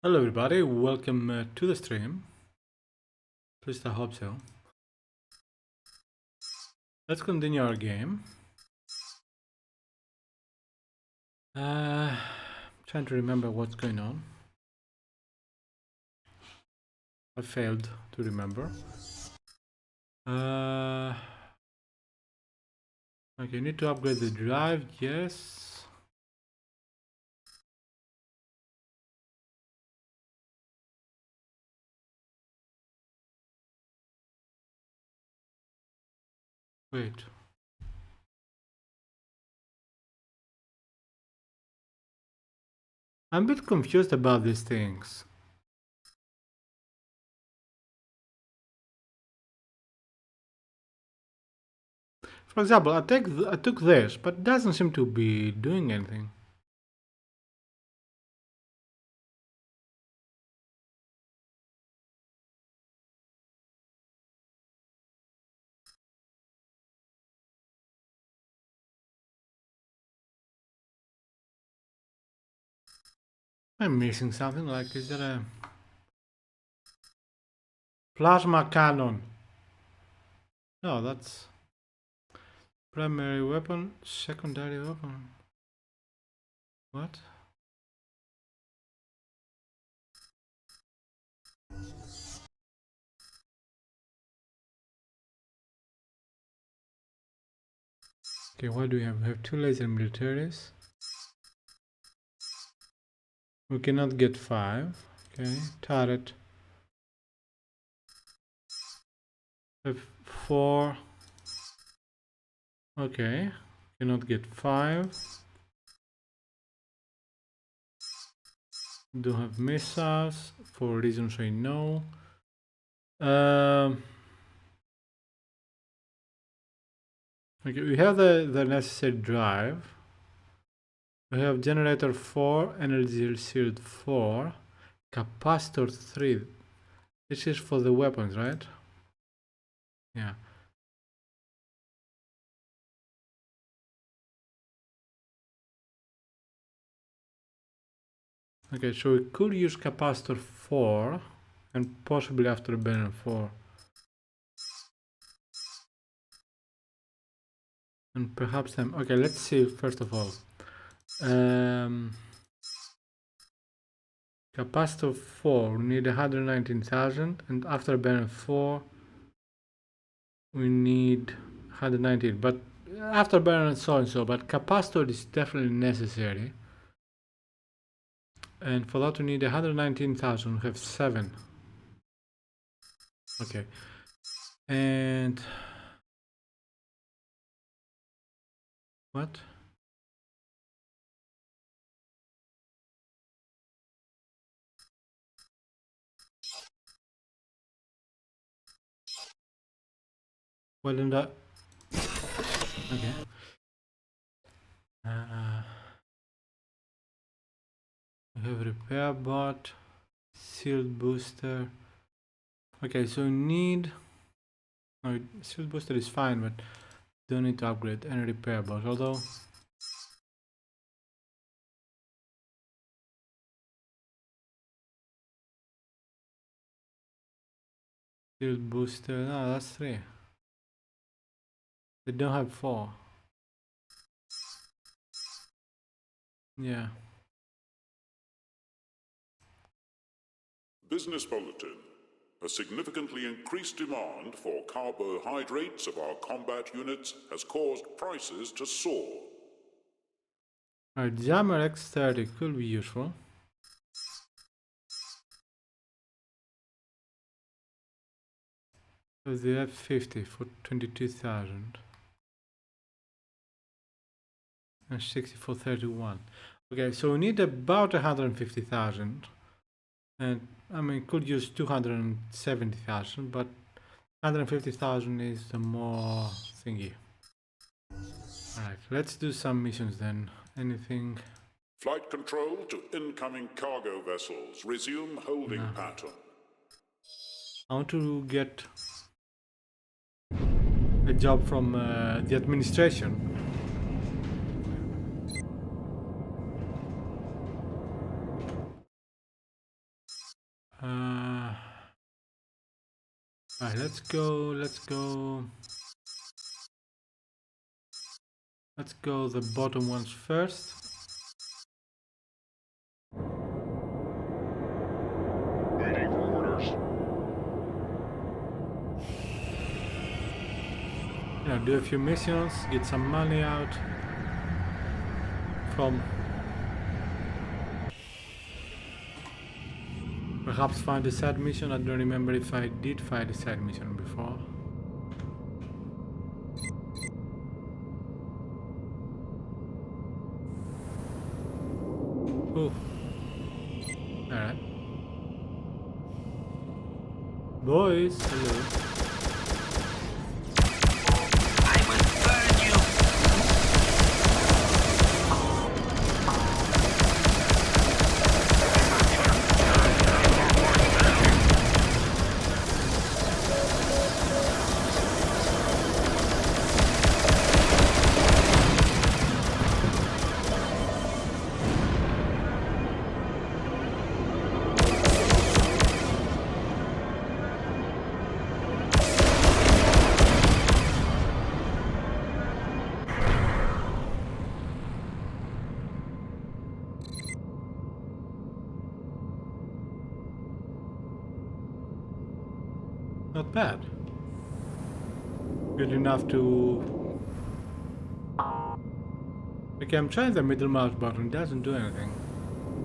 Hello everybody, welcome to the stream. At least I hope so. Let's continue our game. Trying to remember what's going on. I failed to remember. Okay, you need to upgrade the drive, yes. Wait. I'm a bit confused about these things. For example, I took this, but it doesn't seem to be doing anything. I'm missing something, like is there a plasma cannon? No, that's primary weapon, secondary weapon. What? Okay, what do we have? We have two laser militaries. We cannot get 5. Okay, turret. We have 4. Okay, cannot get 5. Don't have missiles for reasons I know. Okay, we have the necessary drive. We have generator 4, energy shield 4, capacitor 3. This is for the weapons, right? Yeah. Okay, so we could use capacitor 4 and possibly after burner 4. And perhaps them. Okay, let's see first of all. Capacitor 4, we need 119,000, and after burner 4, we need 119. But after burner so and so, but capacitor is definitely necessary. And for that, we need 119,000. We have 7. Okay. And what? Well, in that. Okay. We have repair bot, shield booster. Okay, so we need. No, shield booster is fine, but don't need to upgrade any repair bot. Although. Shield booster. No, that's 3. They don't have 4. Yeah. Business Bulletin. A significantly increased demand for carbohydrates of our combat units has caused prices to soar. Alright, Jammer X30 could be useful. So they have 50 for 22,000. And 60 for 31. Okay, so we need about 150,000. And I mean, could use 270,000, but 150,000 is the more thingy. Alright, let's do some missions then. Anything? Flight control to incoming cargo vessels. Resume holding pattern. I want to get a job from the administration. Alright, let's go. Let's go the bottom ones first. Waiting for orders. You know, do a few missions, get some money out from. Perhaps find a side mission. I don't remember if I did find a side mission before. Oh. Alright. Boys, hello. I will burn you! Not bad. Good enough to... Okay, I'm trying the middle mouse button, it doesn't do anything.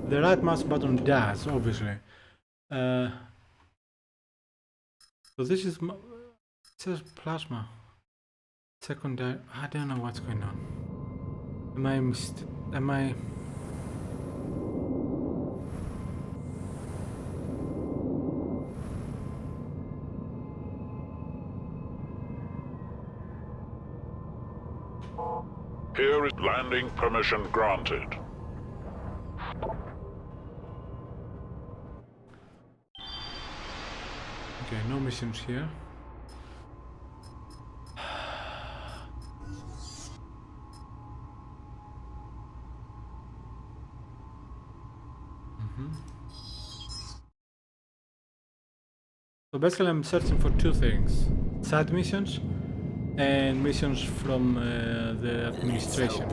The right mouse button does, obviously. So this is... It says plasma. Secondary... I don't know what's going on. Am I... Here is landing permission granted. Okay, no missions here. So basically I'm searching for two things. Side missions and missions from the administration.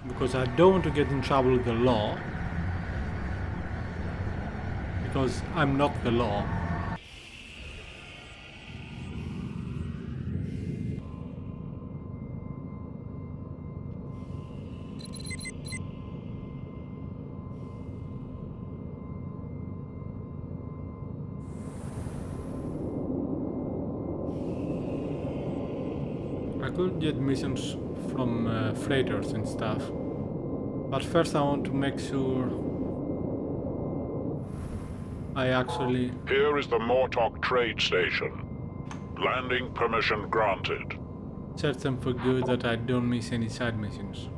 Because I don't want to get in trouble with the law. Because I'm not the law. I could get missions from freighters and stuff. But first I want to make sure I actually... Here is the Mortok trade station. Landing permission granted. search them for good that I don't miss any side missions.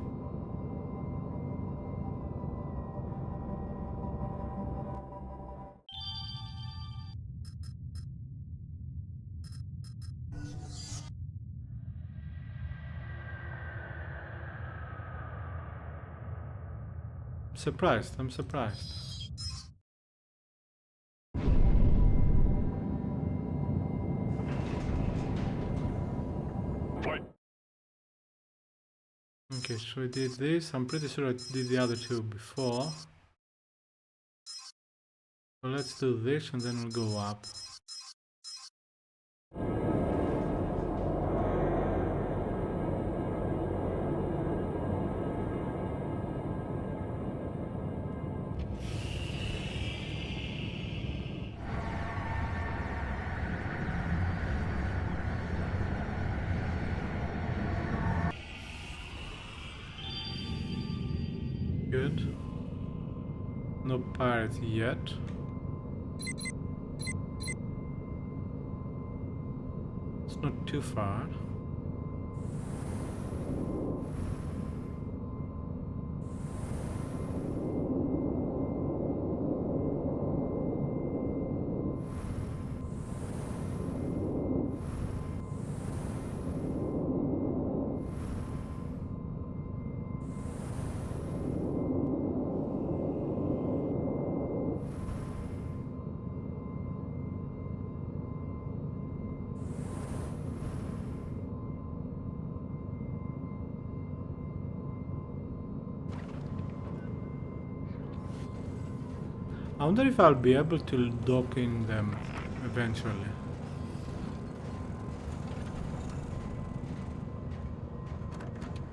I'm surprised. Flight. Okay, so I did this. I'm pretty sure I did the other two before. So let's do this and then we'll go up. Good. No pirates yet. It's not too far. I wonder if I'll be able to dock in them eventually.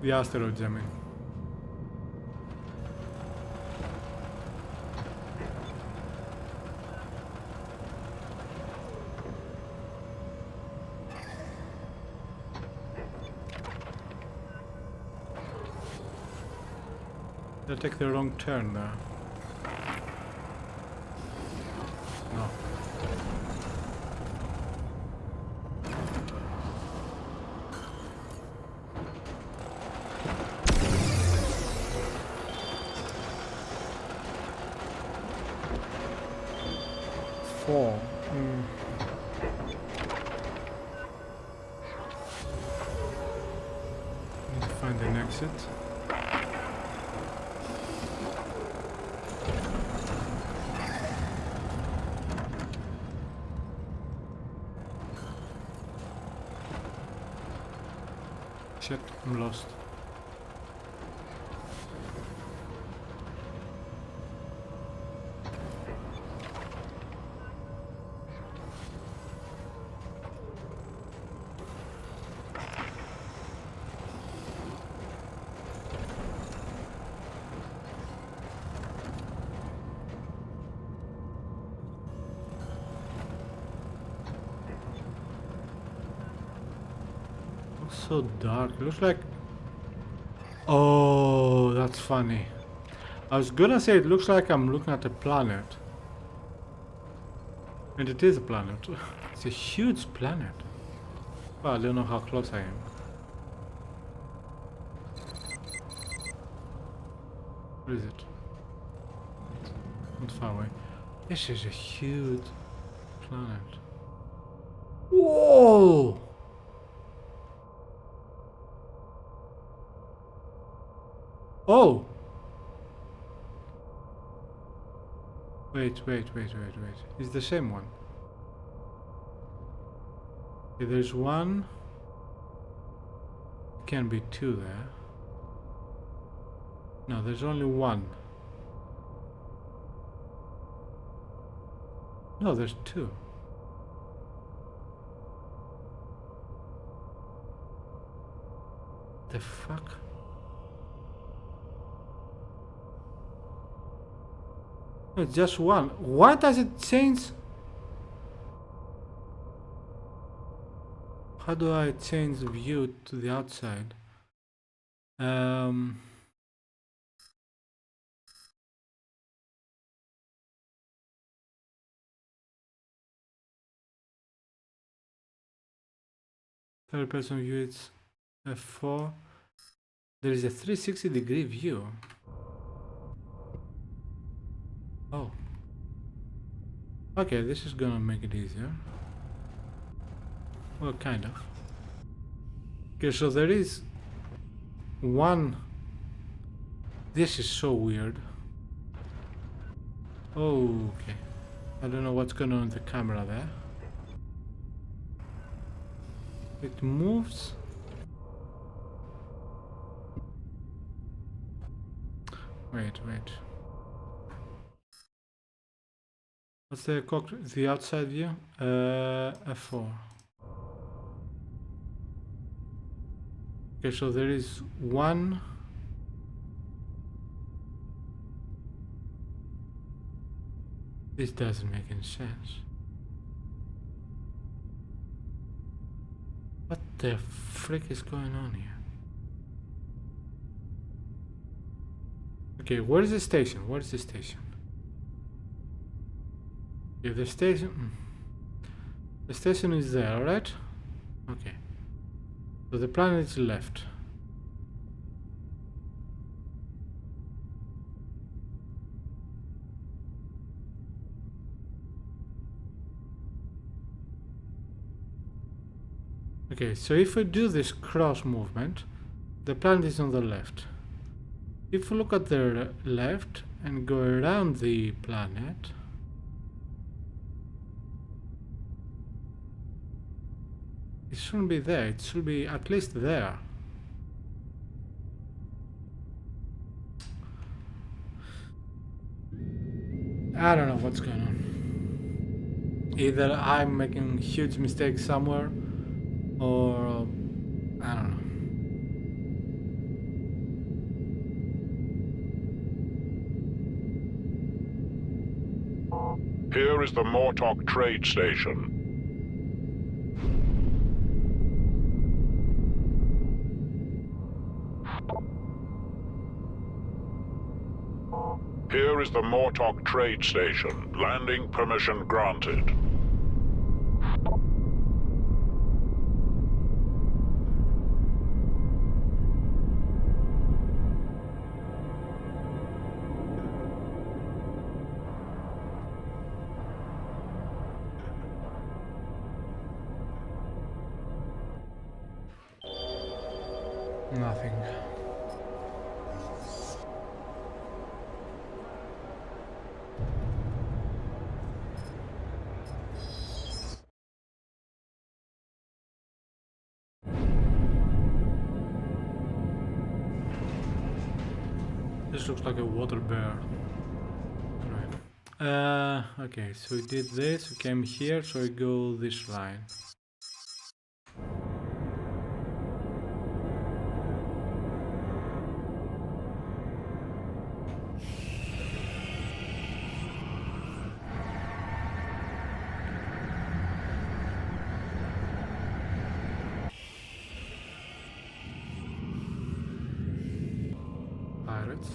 The asteroids, I mean. They'll take the wrong turn there. No. Four. Need to find an exit. Shit, I'm lost. So dark. It looks like... Oh, that's funny. I was gonna say it looks like I'm looking at a planet. And it is a planet. It's a huge planet. Well, I don't know how close I am. Where is it? Not far away. This is a huge planet. Whoa! Oh! Wait. It's the same one. Okay, there's one. Can be two there. No, there's only one. No, there's two. The fuck? No, it's just one. Why does it change? How do I change the view to the outside? Third person view, it's F4. There is a 360-degree view. Oh. Okay, this is gonna make it easier. Well, kind of. Okay, so there is one... This is so weird. Oh, okay. I don't know what's going on with the camera there. It moves. Wait. What's the outside view? F4. Okay, so there is one. This doesn't make any sense. What the frick is going on here? Okay, where is the station? Where is the station? Okay, the station... The station is there, right? Okay. So the planet is left. Okay, so if we do this cross movement, the planet is on the left. If we look at the left and go around the planet, it shouldn't be there, it should be at least there. I don't know what's going on. Either I'm making huge mistakes somewhere, or I don't know. Here is the Mortok trade station. Here is the Mortok trade station. Landing permission granted. Nothing. This looks like a water bear. Right. Okay, so we did this, we came here, so we go this line. Pirates.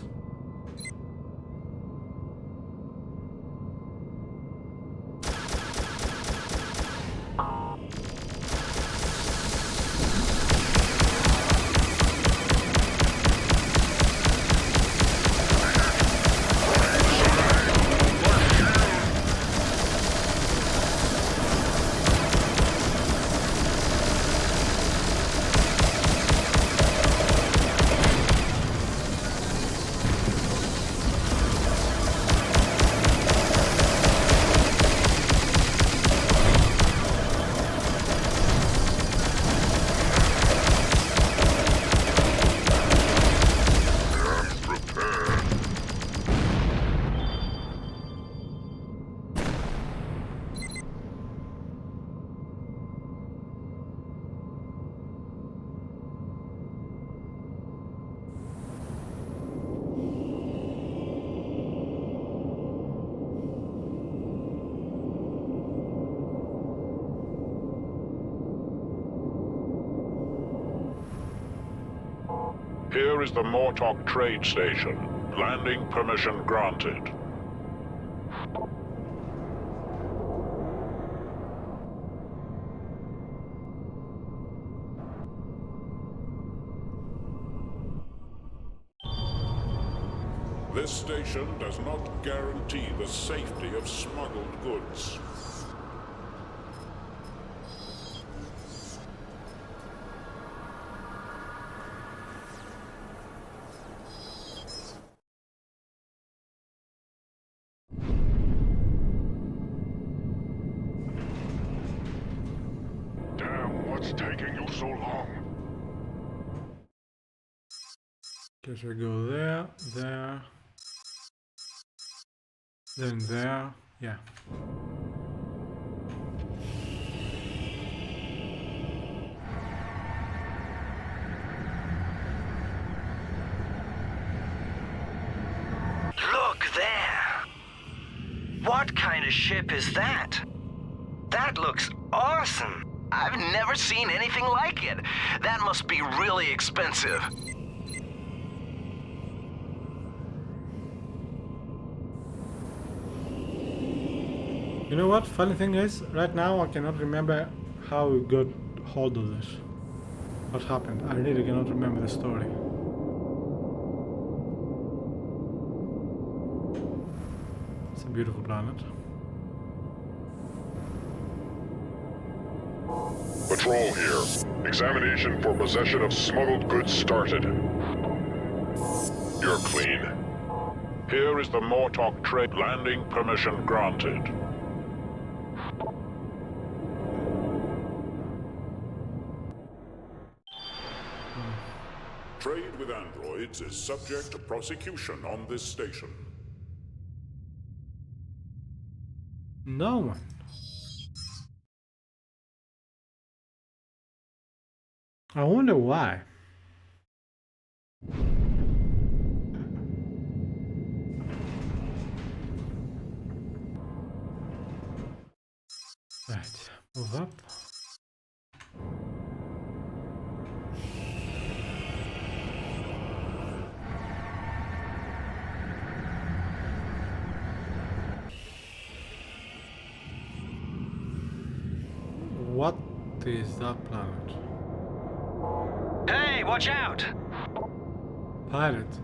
Here is the Mortok trade station. Landing permission granted. This station does not guarantee the safety of smuggled goods. What's taking you so long? Guess I go there, there, then there, yeah. Look there! What kind of ship is that? That looks awesome! I've never seen anything like it. That must be really expensive. You know what? Funny thing is, right now I cannot remember how we got hold of this. What happened? I really cannot remember the story. It's a beautiful planet. Patrol here. Examination for possession of smuggled goods started. You're clean. Here is the Mortok trade. Landing permission granted. Trade with androids is subject to prosecution on this station. No one. I wonder why. Right, move up. What is that planet? Hey, watch out! Pirate.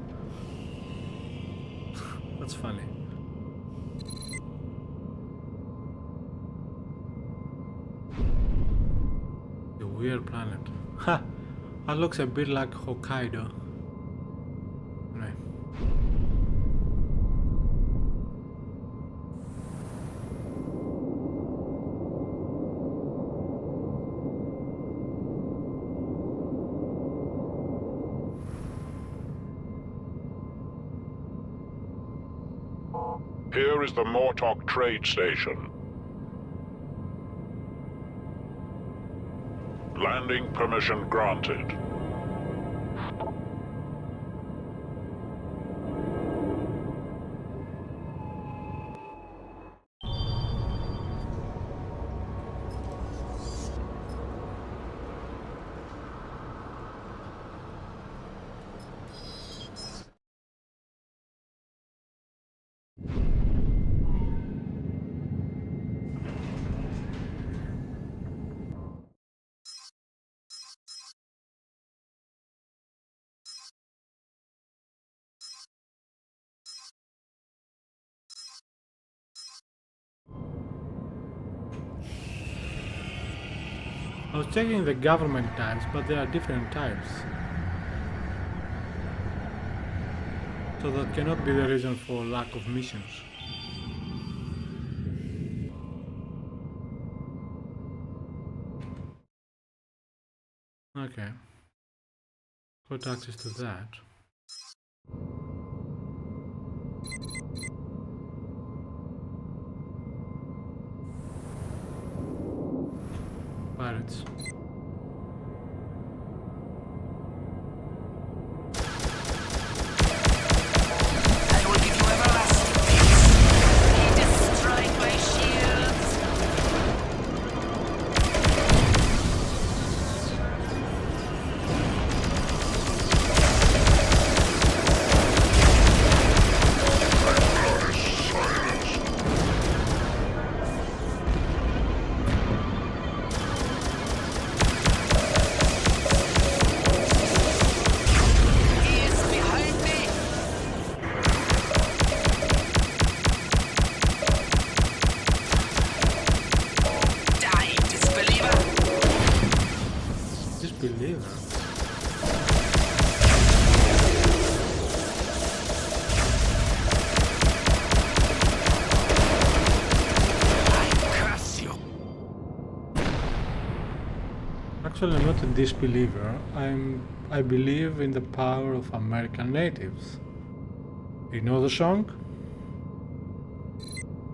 That's funny. The weird planet. Ha! That looks a bit like Hokkaido. Right. Here is the Mortok trade station. Landing permission granted. I was checking the government types, but there are different types. So that cannot be the reason for lack of missions. Okay. Got access to that. Pirates. I will give you everlasting peace. He destroyed my shields. He is behind me. Die, disbeliever. Disbeliever. I curse you. Actually, I'm not a disbeliever. I believe in the power of American natives. You know the song?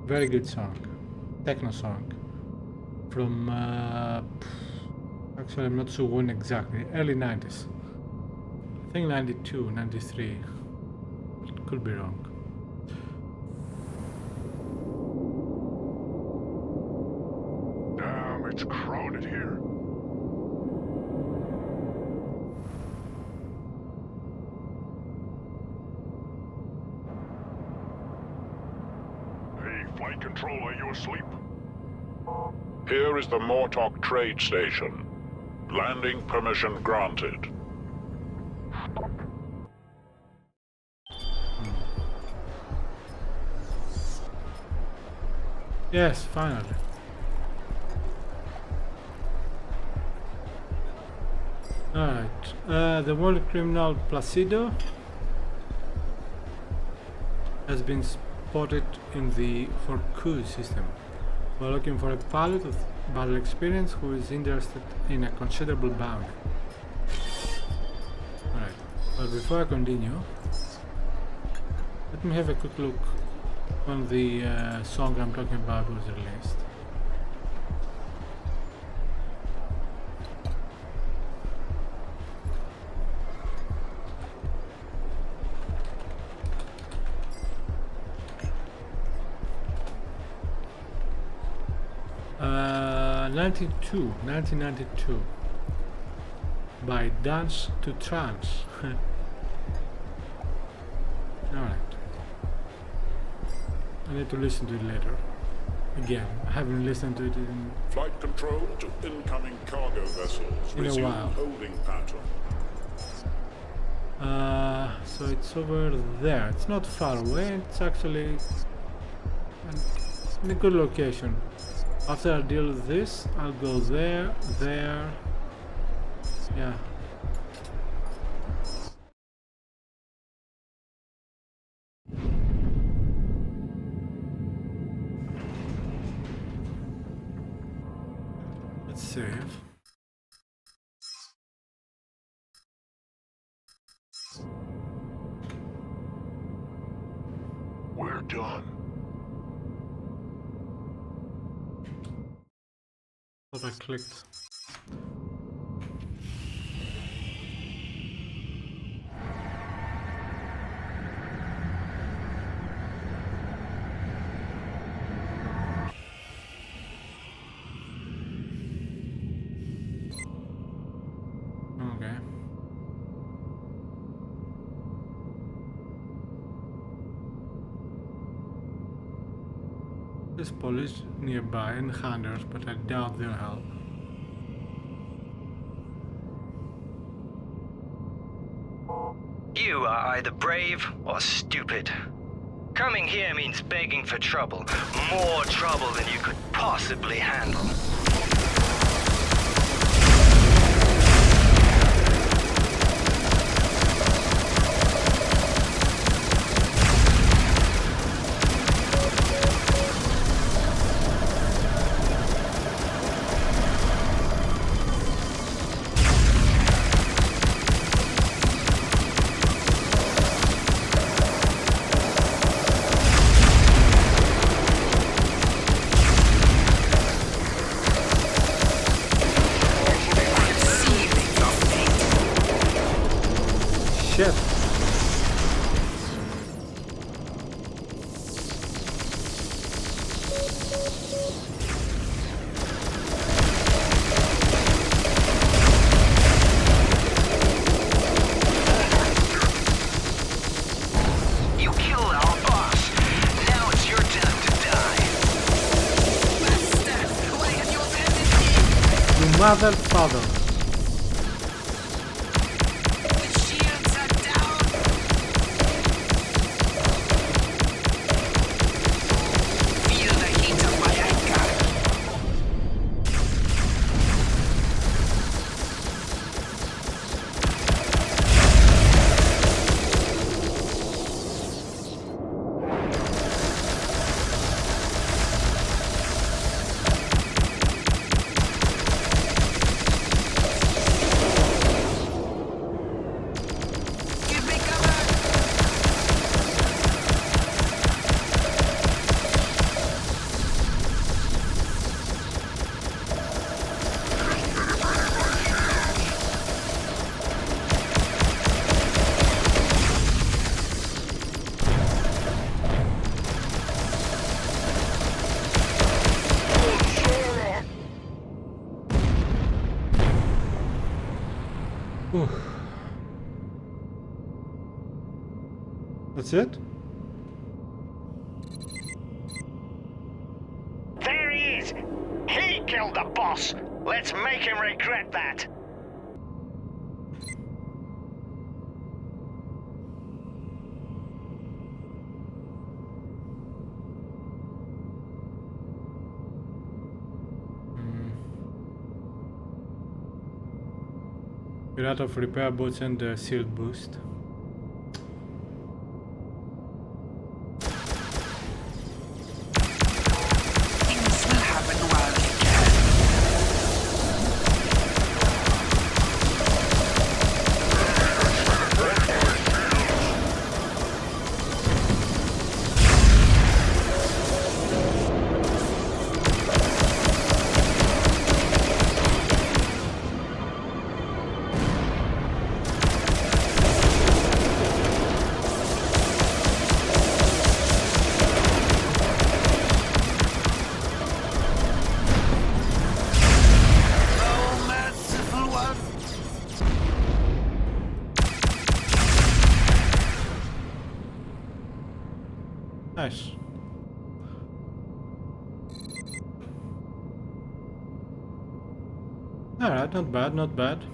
Very good song. Techno song. From actually I'm not sure when exactly. Early 90s. I think 92, 93. Could be wrong. Damn, it's crowded here. Hey, flight control, are you asleep? Here is the Mortok trade station. Landing permission granted. Yes, finally. Alright, the world criminal Placido has been spotted in the Horcrux system. We're looking for a pilot with battle experience who is interested in a considerable bounty. Alright, but before I continue, let me have a quick look when the song I'm talking about was released. Uh, 1992 by Dance to Trance. Alright. I need to listen to it later. Again, I haven't listened to it in Flight control to incoming cargo vessels. In a Resume while. holding pattern. So it's over there. It's not far away. It's actually in a good location. After I deal with this, I'll go there, there. Yeah. Let's save. We're done. Thought I clicked. Okay. There's police nearby and hunters, but I doubt they'll help. You are either brave or stupid. Coming here means begging for trouble. More trouble than you could possibly handle. Shit! You killed our boss. Now it's your time to die. Master, why have you abandoned me? You mother father! The shields are down. Feel the heat of my anger. Give me cover. That's it? There he is! He killed the boss! Let's make him regret that! We're out of repair boats and shield boost. Things will happen while they can. Nice. Alright, not bad, not bad.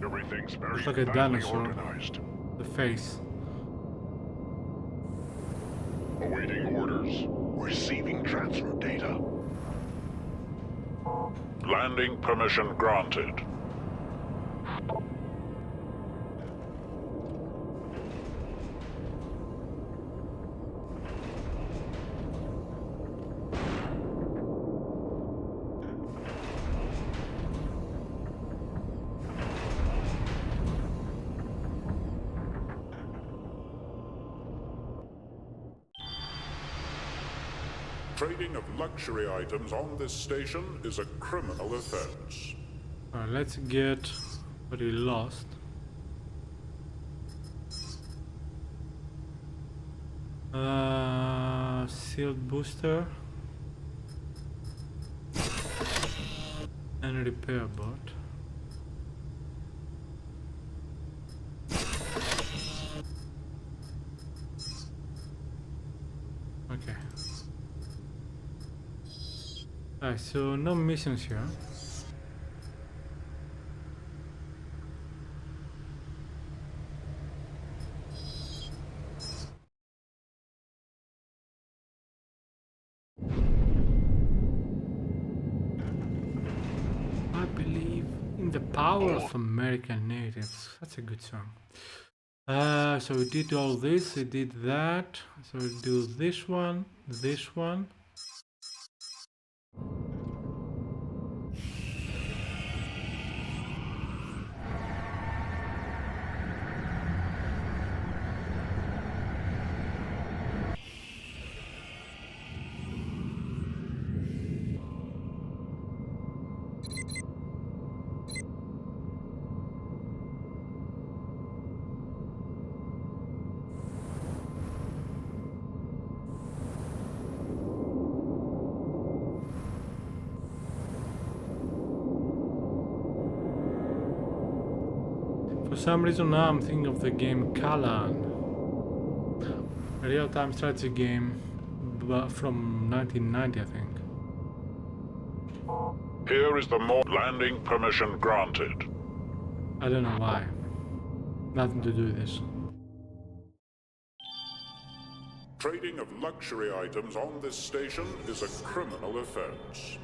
Everything's very Looks like a tightly dinosaur. organized. The face. Awaiting orders. Receiving transfer data. Landing permission granted. Trading of luxury items on this station is a criminal offense. Alright, let's get what we lost. Sealed booster and repair bot. Okay. Alright, so no missions here. I believe in the power of American natives. That's a good song. So we did all this, we did that. So we do this one, this one. For some reason now I'm thinking of the game Kalan, a real-time strategy game from 1990, I think. Here is the more landing permission granted. I don't know why. Nothing to do with this. Trading of luxury items on this station is a criminal offense.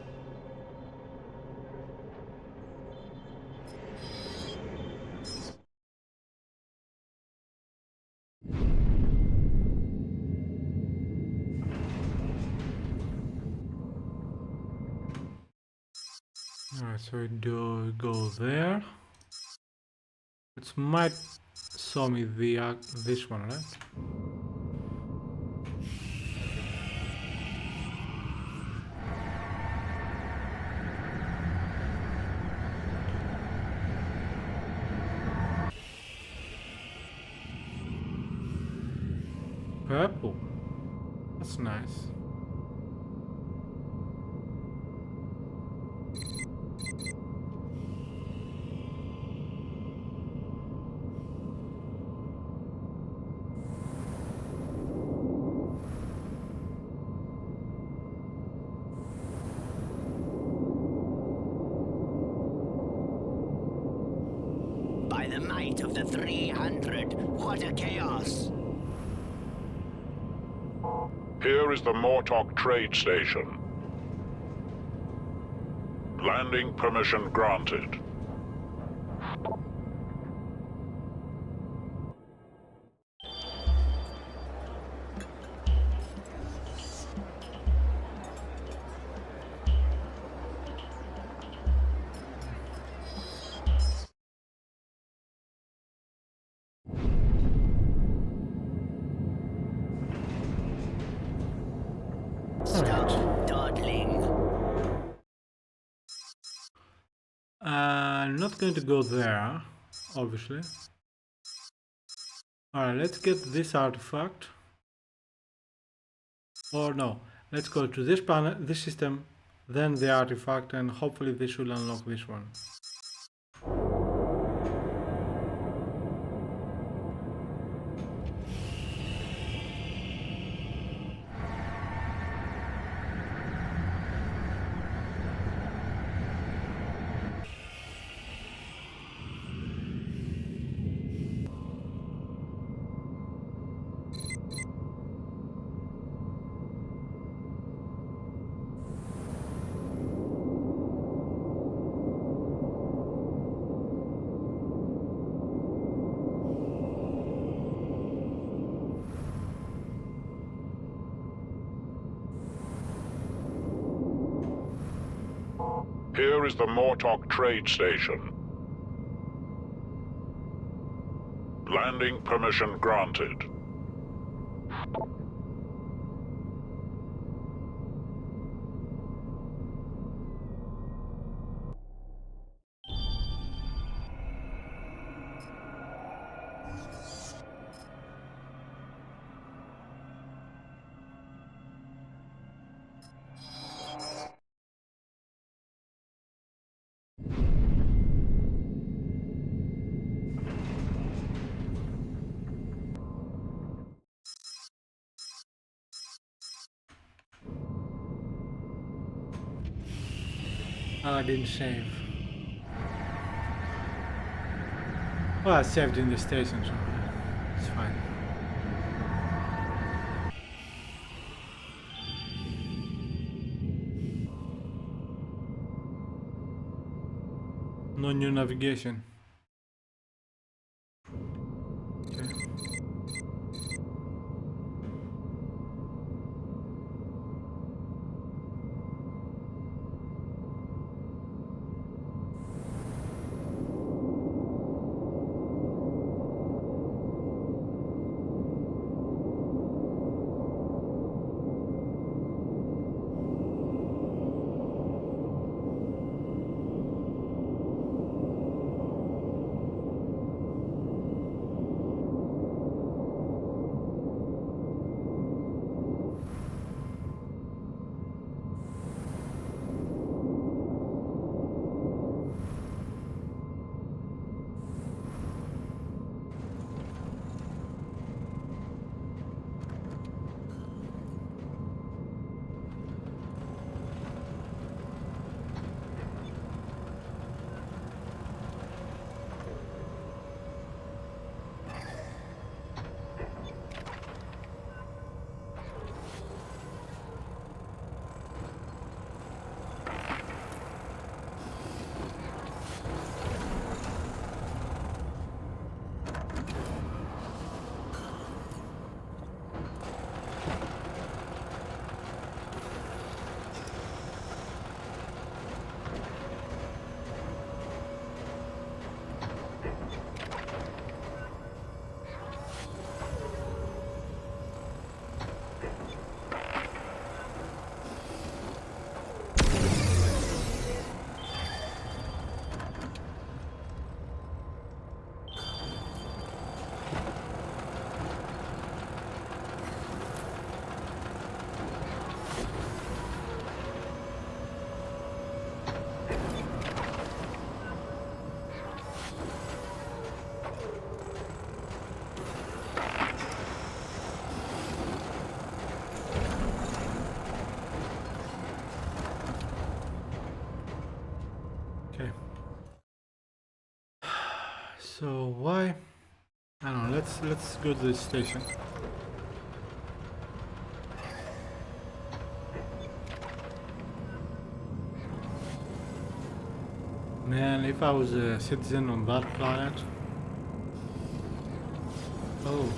Alright, so we do go there. It might show me the this one, right? Purple. That's nice. By the might of the 300, what a chaos! Here is the Mortok trade station. Landing permission granted. Stop dawdling. I'm not going to go there, obviously. Alright, let's get this artifact. Or no, let's go to this planet, this system, then the artifact, and hopefully this will unlock this one. Here is the Mortok trade station. Landing permission granted. Oh, I didn't save. Well, I saved in the station, so it's fine. No new navigation. Okay. Okay. So why? I don't know. Let's go to the station. Man, if I was a citizen on that planet. Oh.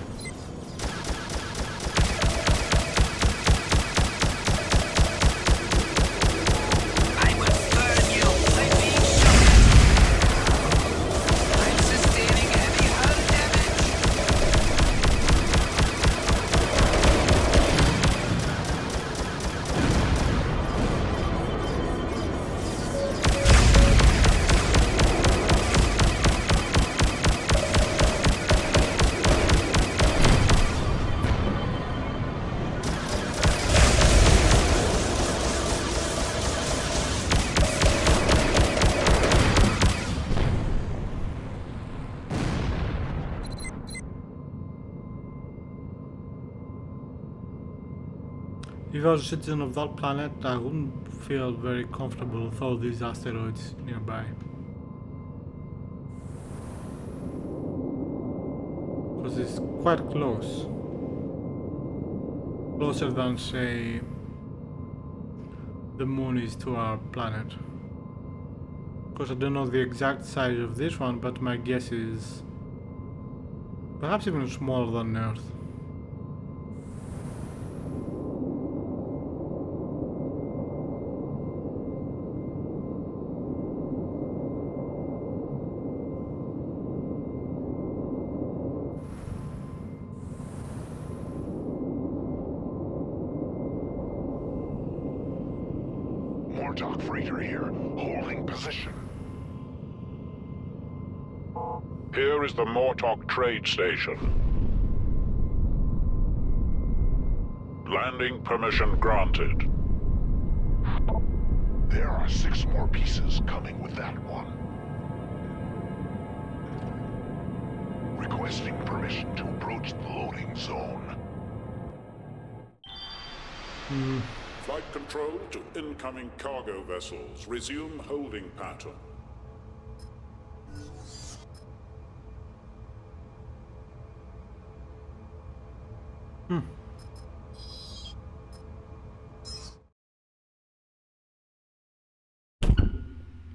I will burn you by being shot. I'm sustaining heavy hull damage. If I was a citizen of that planet, I wouldn't feel very comfortable with all these asteroids nearby. Because it's quite close. Closer than, say, the moon is to our planet. Of course, I don't know the exact size of this one, but my guess is perhaps even smaller than Earth. freighter here, holding position. Here is the Mortok trade station. Landing permission granted. There are 6 more pieces coming with that one. Requesting permission to approach the loading zone. Flight control to incoming cargo vessels. Resume holding pattern.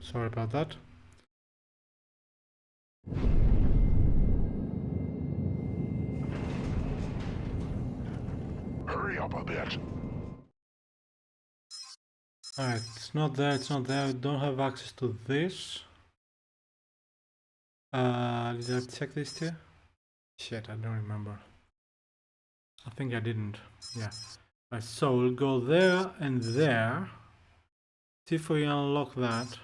Sorry about that. Hurry up a bit. Alright, it's not there, it's not there. I don't have access to this. Did I check this too? Shit, I don't remember. I think I didn't. Yeah. Right, so we'll go there and there. See if we unlock that.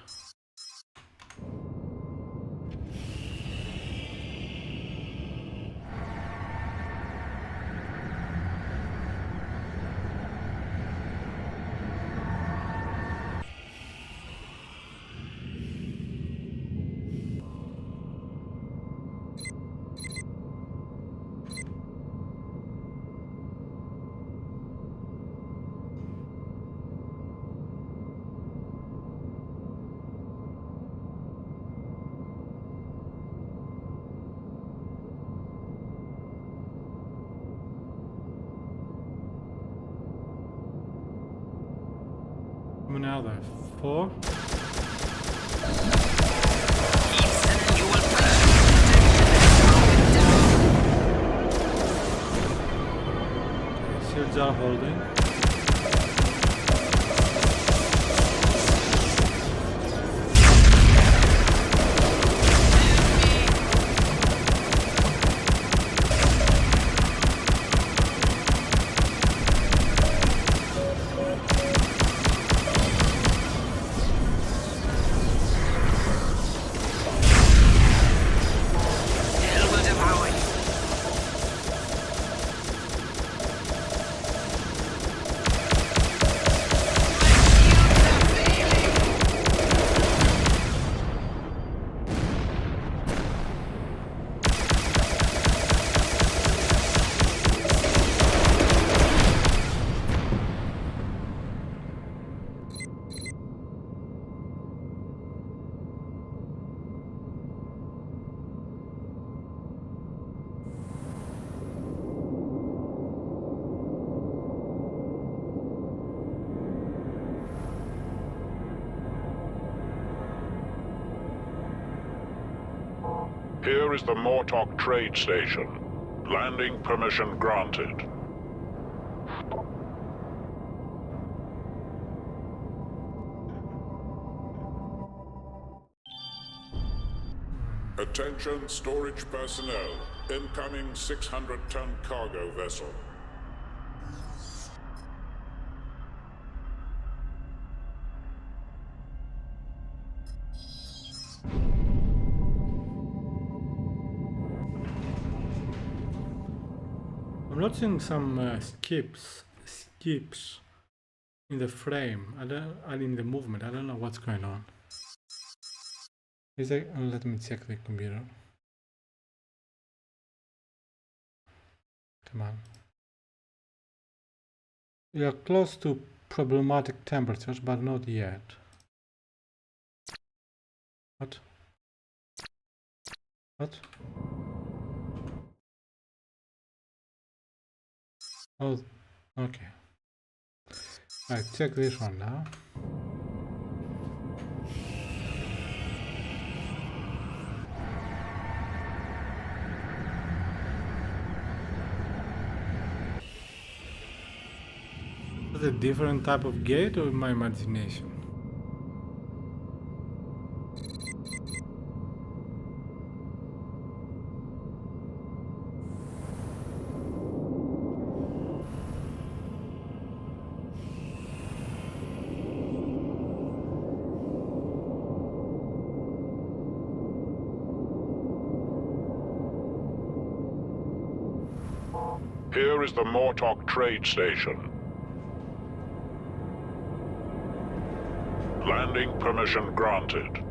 How many are there? 4? Shields are holding. Here is the Mortok trade station. Landing permission granted. Attention storage personnel. Incoming 600-ton cargo vessel. I'm noticing some skips in the frame. And in the movement. I don't know what's going on. Is it? Let me check the computer. Come on. We are close to problematic temperatures, but not yet. What? What? Oh, okay. Right, check this one now. Is it a different type of gate or my imagination? Here is the Mortok trade station. Landing permission granted.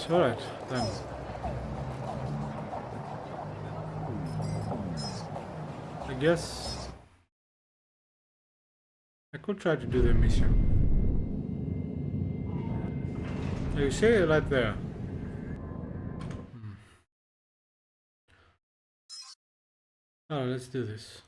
Alright, then. I guess I could try to do the mission. You see it right there. Alright, let's do this.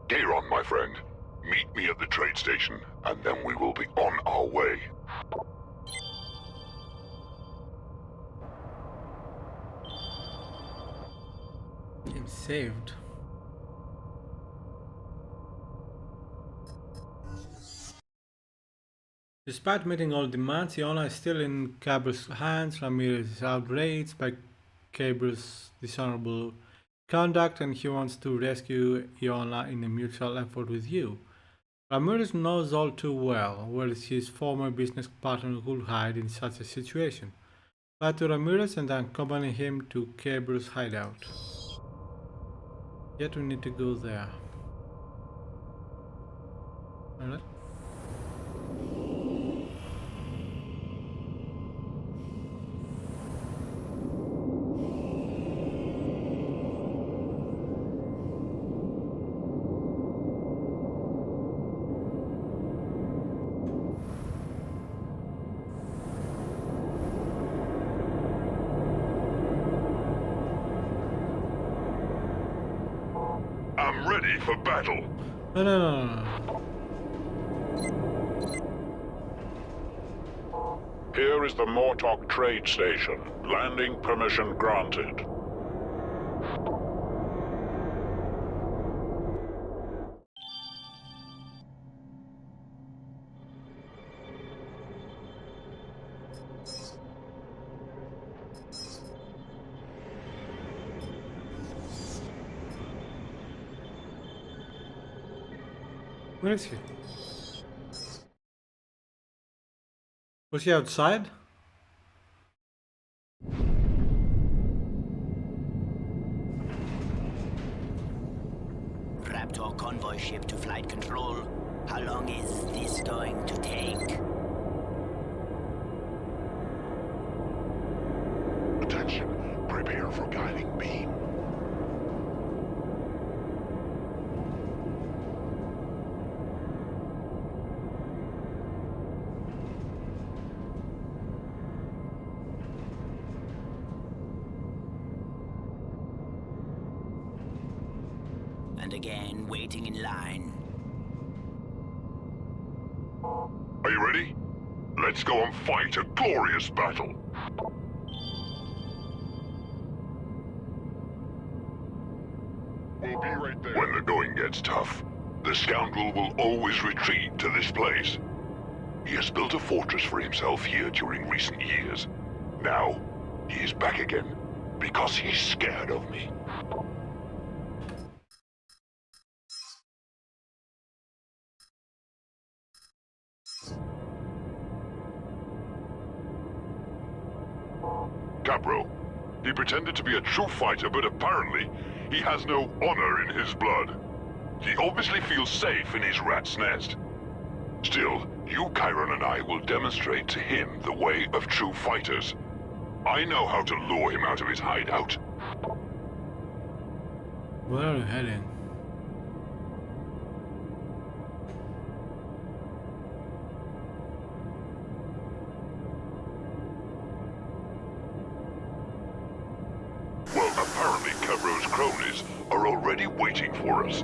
Gayron, my friend. Meet me at the trade station, and then we will be on our way. Game saved. Despite meeting all demands, Iona is still in Cabre's hands. Ramirez is outraged by Cabre's dishonorable conduct, and he wants to rescue Iona in a mutual effort with you. Ramirez knows all too well where his former business partner would hide in such a situation. Fly to Ramirez and accompany him to Cabre's hideout. Yet we need to go there. Alright. I'm ready for battle. No. Here is the Mortok trade station. Landing permission granted. Where is he? Was he outside? Raptor convoy ship to flight control. How long is this going to take? Attention. Prepare for guiding beam. And again, waiting in line. Are you ready? Let's go and fight a glorious battle. We'll be right there. When the going gets tough, the scoundrel will always retreat to this place. He has built a fortress for himself here during recent years. Now, he is back again, because he's scared of me. Capro. He pretended to be a true fighter, but apparently he has no honor in his blood. He obviously feels safe in his rat's nest. Still, you, Chiron, and I will demonstrate to him the way of true fighters. I know how to lure him out of his hideout. Where are you heading? Well, apparently Cabro's cronies are already waiting for us.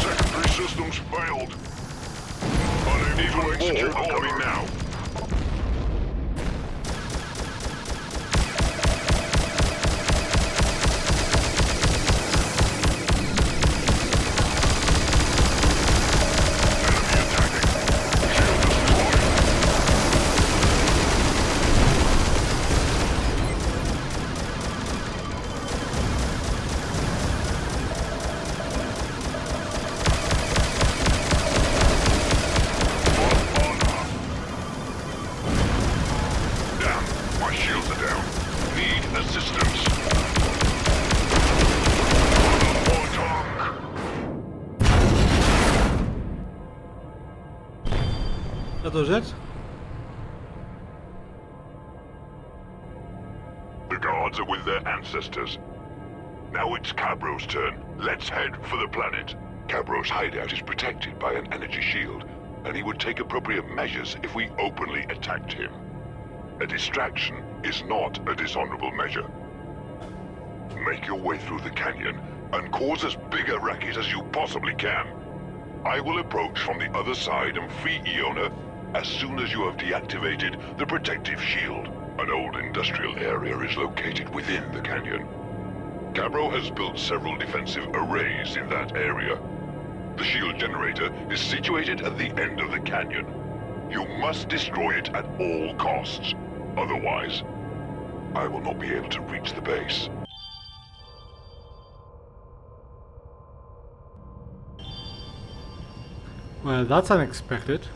Secondary systems failed. Unable to execute army now. That was it? The guards are with their ancestors. Now it's Cabro's turn. Let's head for the planet. Cabro's hideout is protected by an energy shield, and he would take appropriate measures if we openly attacked him. A distraction is not a dishonorable measure. Make your way through the canyon and cause as big a racket as you possibly can. I will approach from the other side and free Iona as soon as you have deactivated the protective shield. An old industrial area is located within the canyon. Cabro has built several defensive arrays in that area. The shield generator is situated at the end of the canyon. You must destroy it at all costs. Otherwise, I will not be able to reach the base. Well, that's unexpected.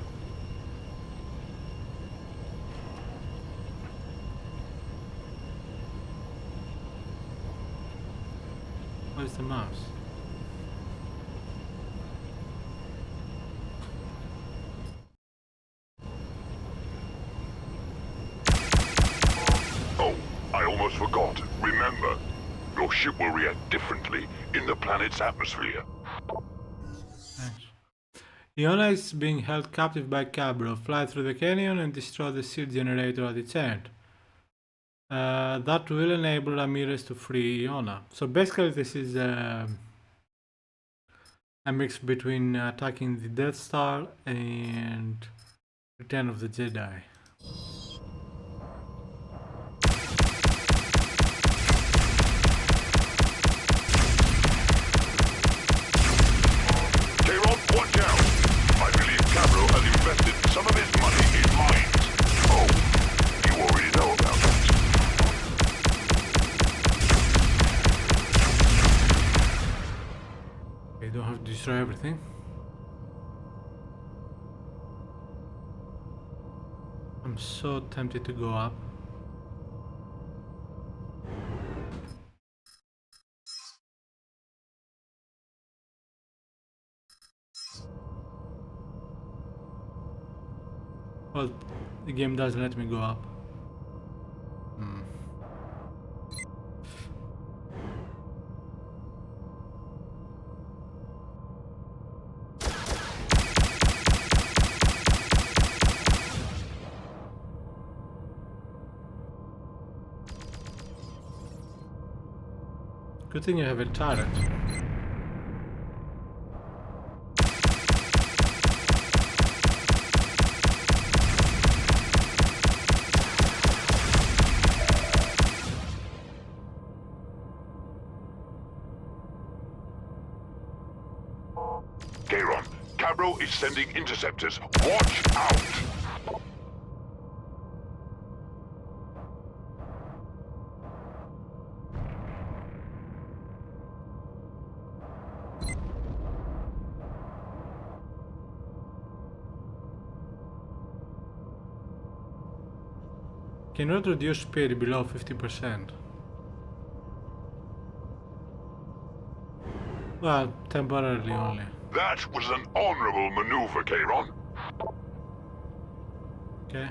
Where's the mouse? Oh, I almost forgot. Remember, your ship will react differently in the planet's atmosphere. Thanks. Iona is being held captive by Cabro. Fly through the canyon and destroy the shield generator at its end. That will enable Ramirez to free Iona. So basically this is a mix between attacking the Death Star and Return of the Jedi. Kayron, watch out! I believe Cabro has invested some of his money in mines. Oh, you already know about that. Okay, don't have to destroy everything. I'm so tempted to go up. Well, the game doesn't let me go up. Good thing you have a turret. Kayron, Cabro is sending interceptors. Watch out! Cannot reduce speed below 50%. Well, temporarily only. That was an honorable maneuver, Kayron. Okay.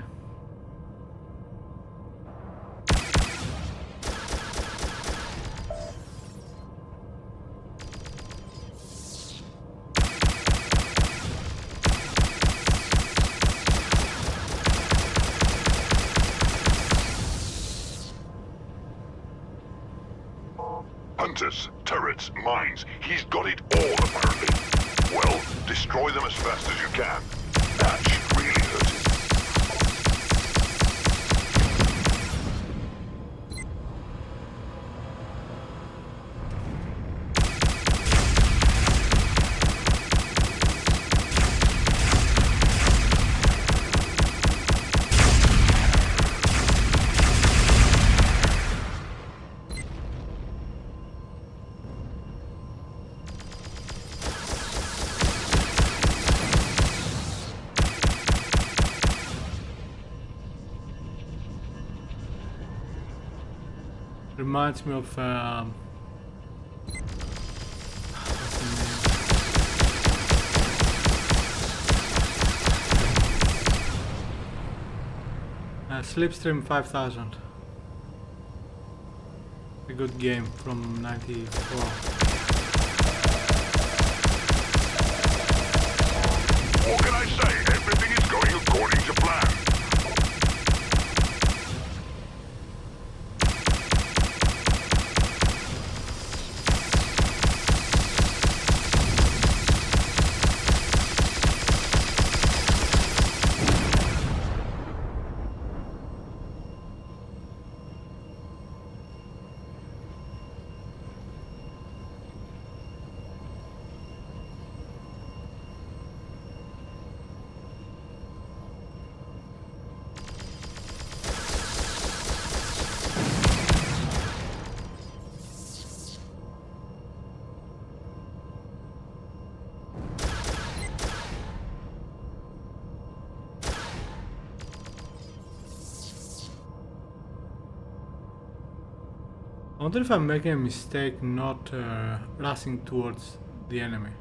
Hunters, turrets, mines. He's got it all, apparently. Well, destroy them as fast as you can. That should really hurt him. Reminds me of what's the name? Slipstream 5000. A good game from '94. What can I say? Everything is going according to plan. I wonder if I'm making a mistake not rushing towards the enemy.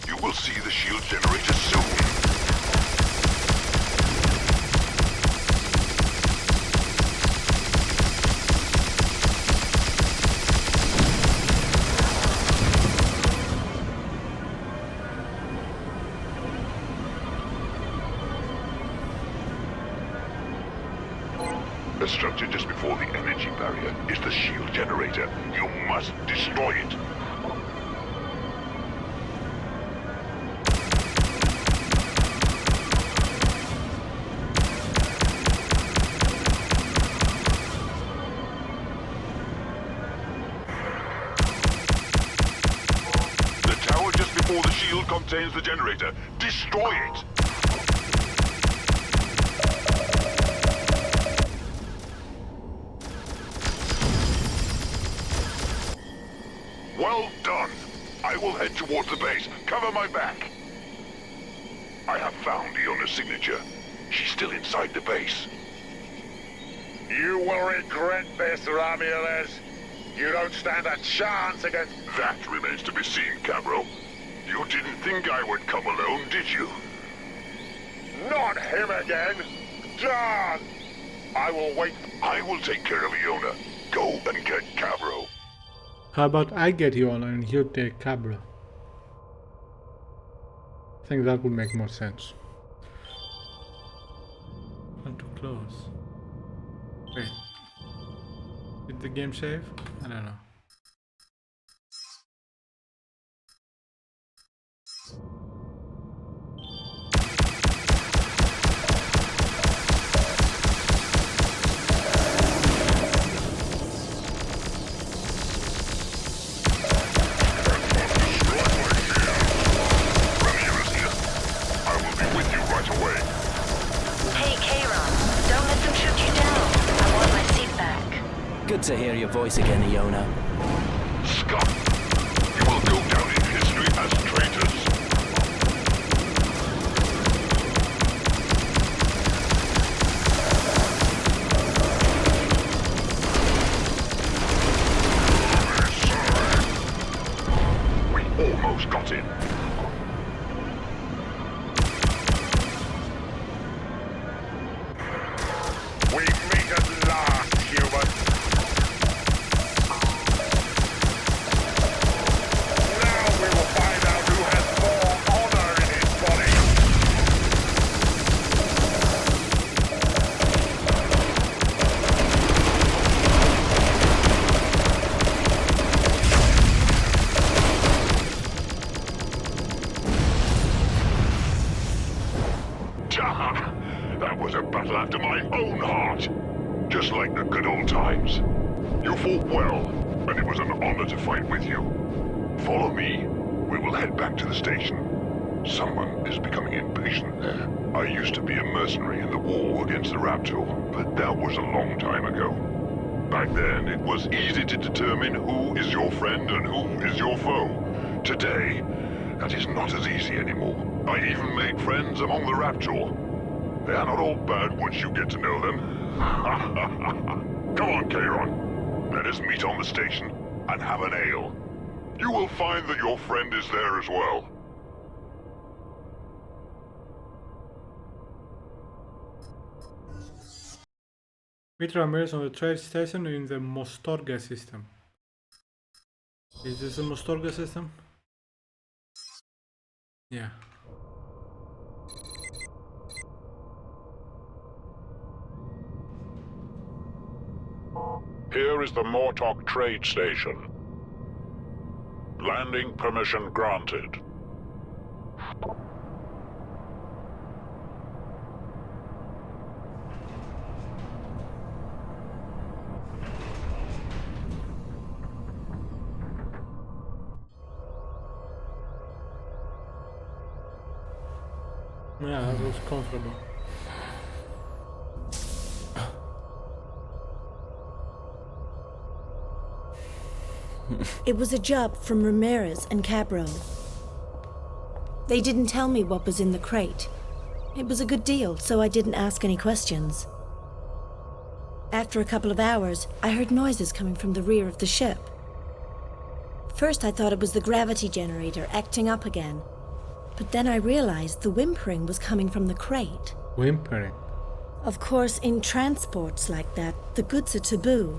You will see the shield generator soon. The structure just before the energy barrier is the shield generator. You must destroy it. The tower just before the shield contains the generator. Destroy it! Well done. I will head towards the base. Cover my back. I have found Iona's signature. She's still inside the base. You will regret this, Romulus. You don't stand a chance against... That remains to be seen, Cabro. You didn't think I would come alone, did you? Not him again! John! I will wait. I will take care of Iona. Go and get Cabro. How about I get Iona and he'll take Cabra? I think that would make more sense. Not too close. Wait. Did the game save? I don't know. Good to hear your voice again, Iona. Scum! You will go down in history as traitors. We almost got in. We meet at last, human. Now we will find out who has more honor in his body. That was a battle after my own heart. Just like the good old times. You fought well, and it was an honor to fight with you. Follow me. We will head back to the station. Someone is becoming impatient there. I used to be a mercenary in the war against the Raptor, but that was a long time ago. Back then, it was easy to determine who is your friend and who is your foe. Today, that is not as easy anymore. I even made friends among the Raptor. They are not all bad once you get to know them. Come on, Charon. Let us meet on the station and have an ale. You will find that your friend is there as well. Meet Ramirez on the trade station in the Mostorga system. Is this the Mostorga system? Yeah. Here is the Mortok trade station. Landing permission granted. Yeah, that was comfortable. It was a job from Ramirez and Cabro. They didn't tell me what was in the crate. It was a good deal, so I didn't ask any questions. After a couple of hours, I heard noises coming from the rear of the ship. first I thought it was the gravity generator acting up again. But then I realized the whimpering was coming from the crate. Whimpering? Of course, in transports like that, the goods are taboo.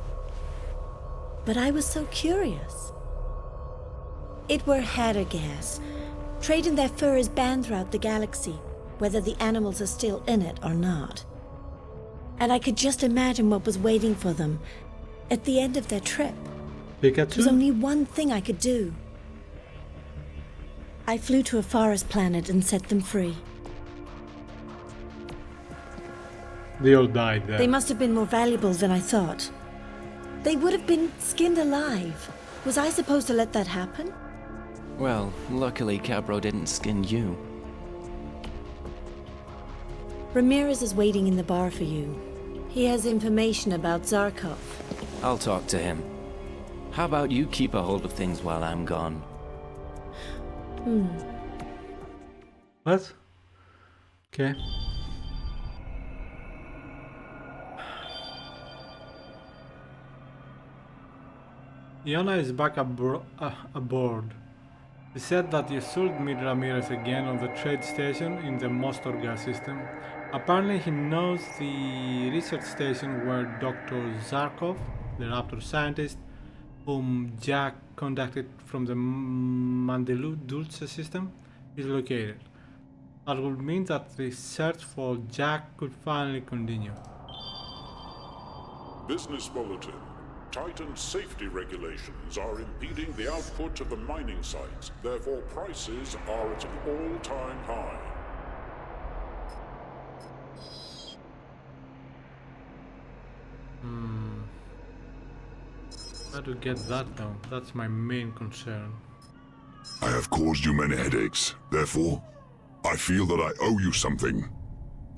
But I was so curious. It were hatter gas. Trading their fur is banned throughout the galaxy, whether the animals are still in it or not. And I could just imagine what was waiting for them at the end of their trip. There was only one thing I could do. I flew to a forest planet and set them free. They all died there. They must have been more valuable than I thought. They would have been skinned alive. Was I supposed to let that happen? Well, luckily Cabro didn't skin you. Ramirez is waiting in the bar for you. He has information about Zarkov. I'll talk to him. How about you keep a hold of things while I'm gone? What? Okay. Iona is back aboard. He said that you should meet Ramirez again on the trade station in the Mostorga system. Apparently he knows the research station where Dr. Zarkov, the Raptor scientist, whom Jack contacted from the Mandelu Dulce system, is located. That would mean that the search for Jack could finally continue. Business Bulletin. Titan safety regulations are impeding the output of the mining sites. Therefore, prices are at an all-time high. How to get that though? That's my main concern. I have caused you many headaches. Therefore, I feel that I owe you something.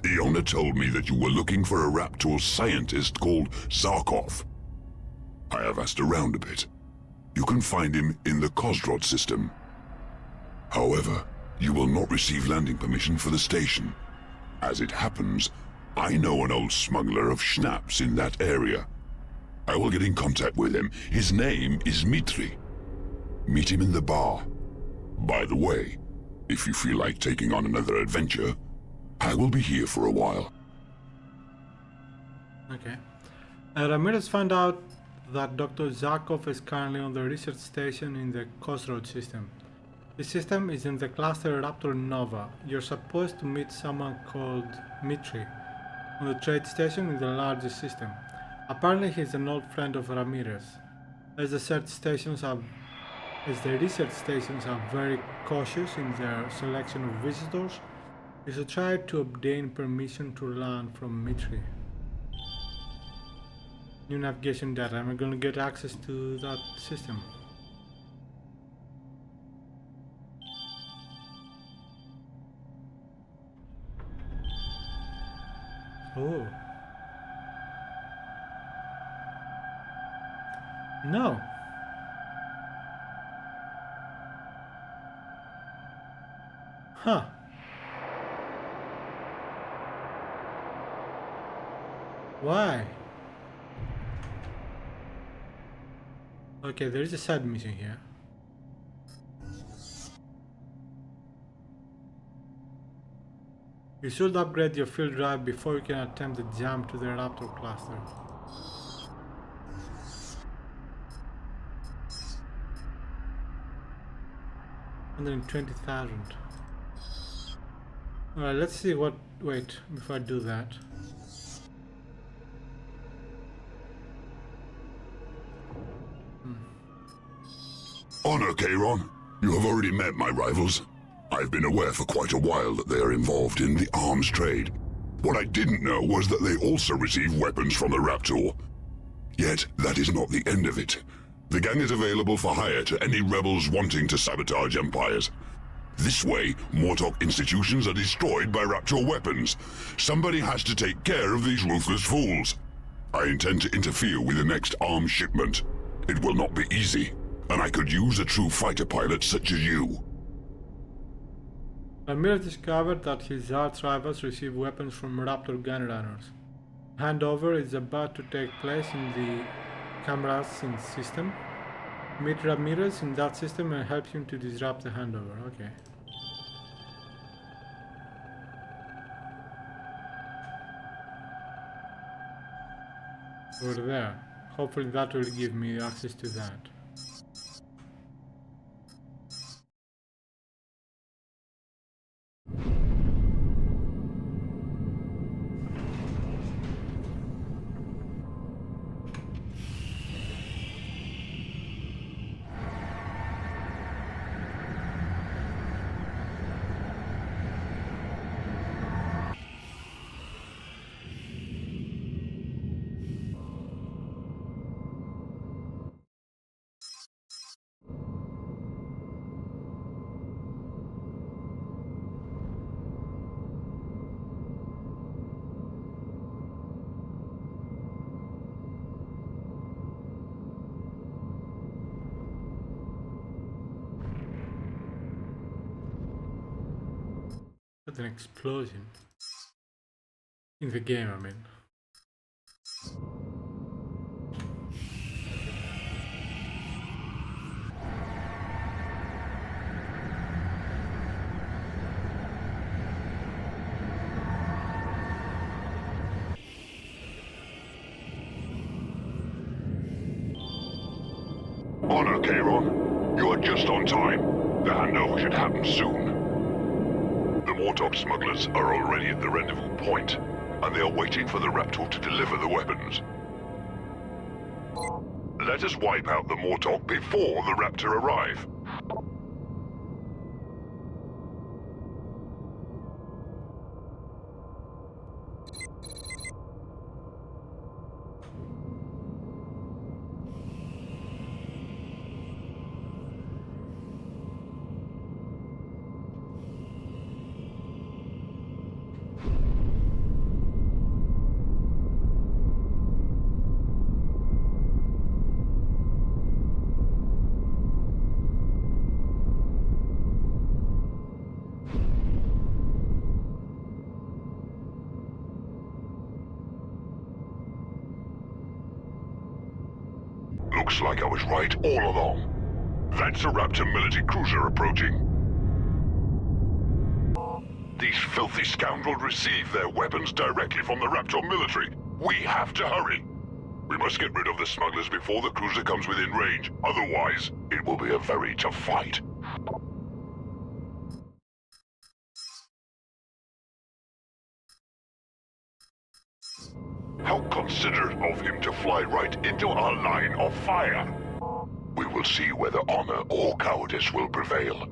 Iona told me that you were looking for a Raptor scientist called Zarkov. I have asked around a bit. You can find him in the Kozrod system. However, you will not receive landing permission for the station. As it happens, I know an old smuggler of schnapps in that area. I will get in contact with him. His name is Mitri. Meet him in the bar. By the way, if you feel like taking on another adventure, I will be here for a while. Okay. Ramirez found out that Dr. Zarkov is currently on the research station in the Kozrod system. The system is in the cluster Raptor Nova. You're supposed to meet someone called Mitri on the trade station in the largest system. Apparently he's an old friend of Ramirez. As the research stations are very cautious in their selection of visitors, you should try to obtain permission to land from Mitri. New navigation data. Am I going to get access to that system? Oh. No. Huh. Why? Okay, there is a side mission here. You should upgrade your field drive before you can attempt the jump to the Raptor cluster. $120,000. Alright, let's see what... Wait, before I do that. Honor, Kayron. You have already met my rivals. I've been aware for quite a while that they are involved in the arms trade. What I didn't know was that they also receive weapons from the Raptor. Yet, that is not the end of it. The gang is available for hire to any rebels wanting to sabotage empires. This way, Mortok institutions are destroyed by Raptor weapons. Somebody has to take care of these ruthless fools. I intend to interfere with the next arms shipment. It will not be easy, and I could use a true fighter pilot such as you. Ramirez discovered that his arch rivals receive weapons from Raptor gunrunners. Handover is about to take place in the Kamrazin system. Meet Ramirez in that system and help him to disrupt the handover. Okay. Over there. Hopefully that will give me access to that. That's an explosion. In the game, I mean. Honor, Kayron. You are just on time. The handover should happen soon. The Mortog smugglers are already at the rendezvous point, and they are waiting for the Raptor to deliver the weapons. Let us wipe out the Mortog before the Raptor arrive. Looks like I was right all along. That's a Raptor military cruiser approaching. These filthy scoundrels receive their weapons directly from the Raptor military. We have to hurry. We must get rid of the smugglers before the cruiser comes within range. Otherwise, it will be a very tough fight. How considerate of him to fly right into our line of fire. We will see whether honor or cowardice will prevail.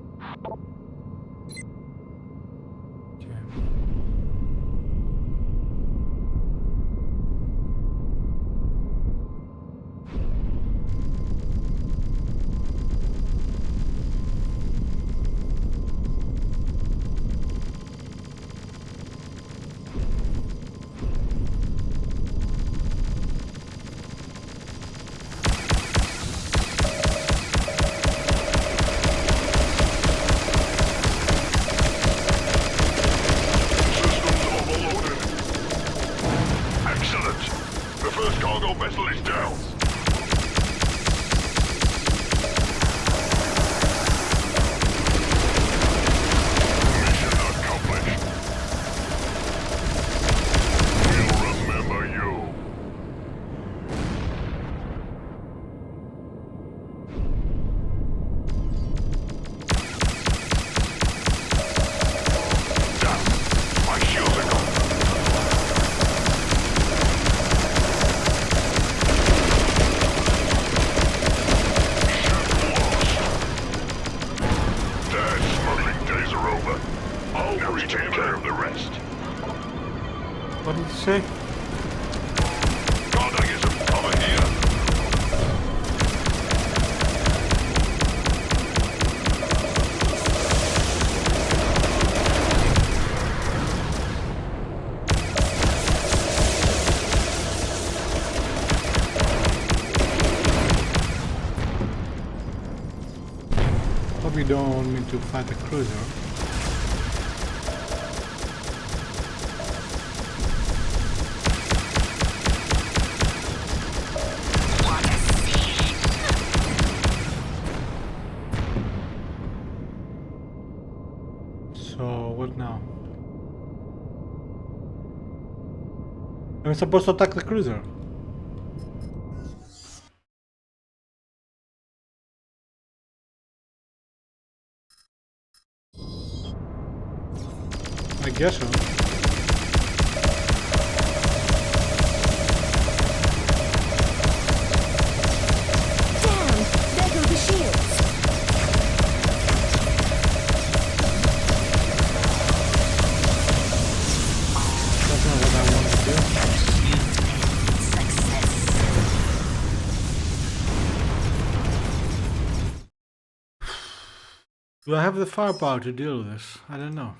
What did you say? God, I get some cover here. Hope you don't want me to fight a cruiser. So what now? I'm supposed to attack the cruiser. I guess so. Damn! There go the shields! That's not what I want to do. Do I have the firepower to deal with this? I don't know.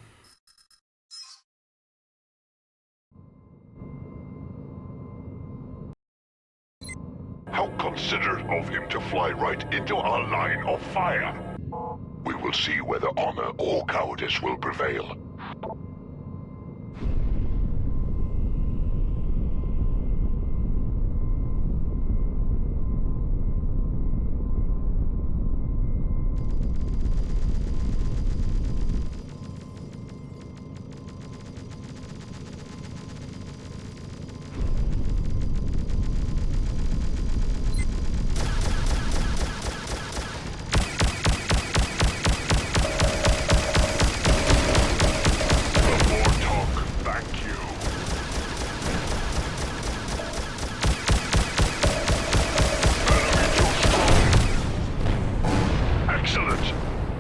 How considerate of him to fly right into our line of fire. We will see whether honor or cowardice will prevail.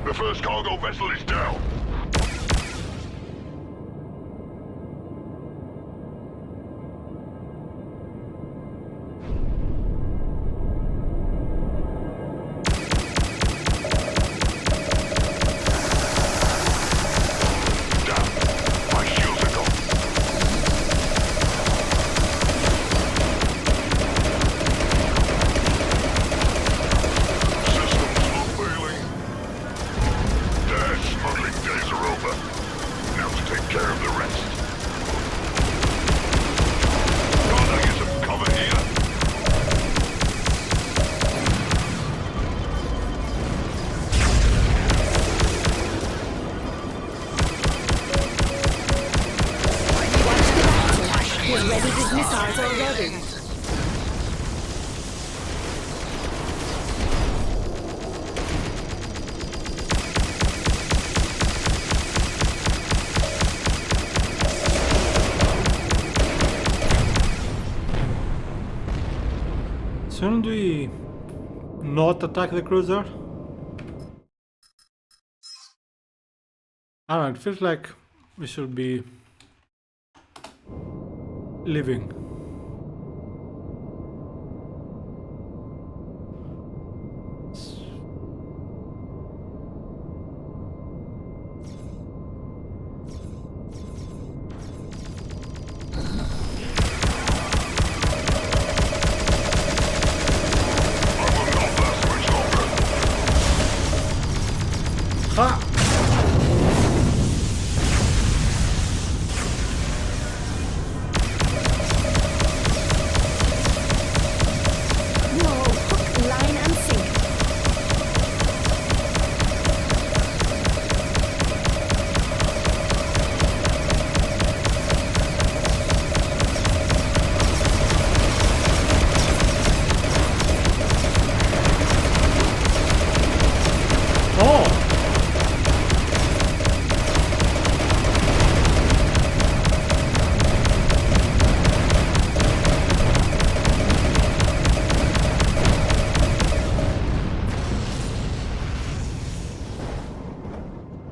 The first cargo vessel is down. Shouldn't we not attack the cruiser? I don't know, it feels like we should be leaving.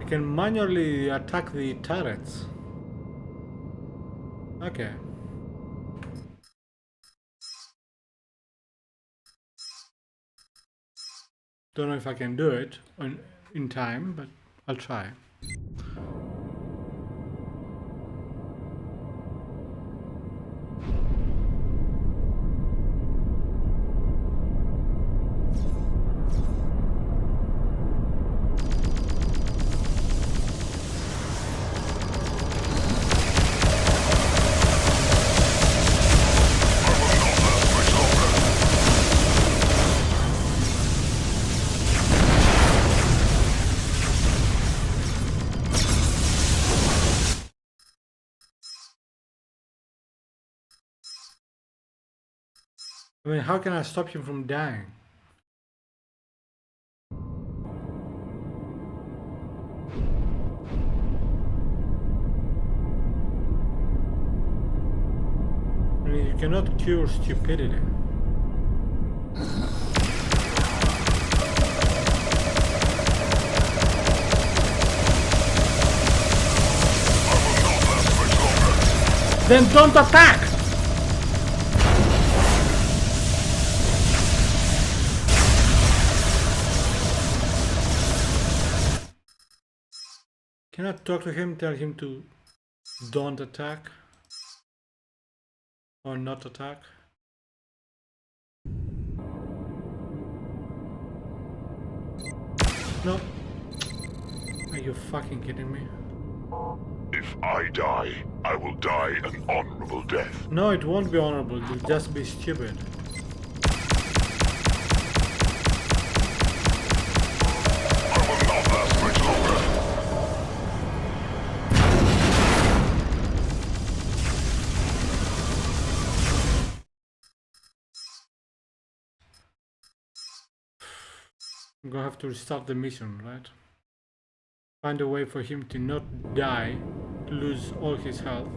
Can manually attack the turrets. Okay. Don't know if I can do it in time, but I'll try. I mean, how can I stop him from dying? I mean, you cannot cure stupidity. Then don't attack! Can I talk to him, tell him to don't attack? Or not attack? No. Are you fucking kidding me? If I die, I will die an honorable death. No, it won't be honorable, you'll just be stupid. I will not last much longer. I'm gonna have to restart the mission, right? Find a way for him to not die, to lose all his health.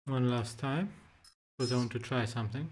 One last time, because I want to try something.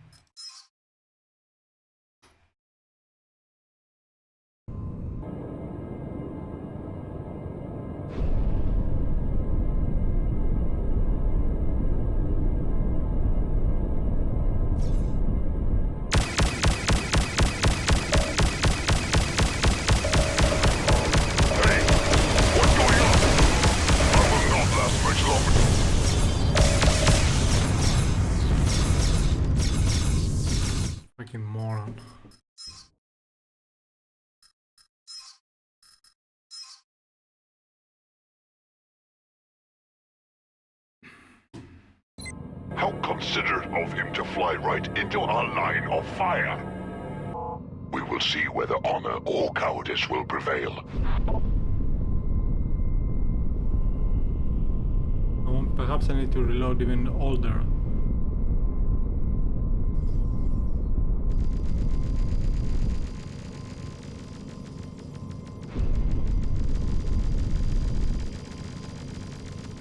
Fucking moron. How considerate of him to fly right into our line of fire. We will see whether honor or cowardice will prevail. Perhaps I need to reload even older.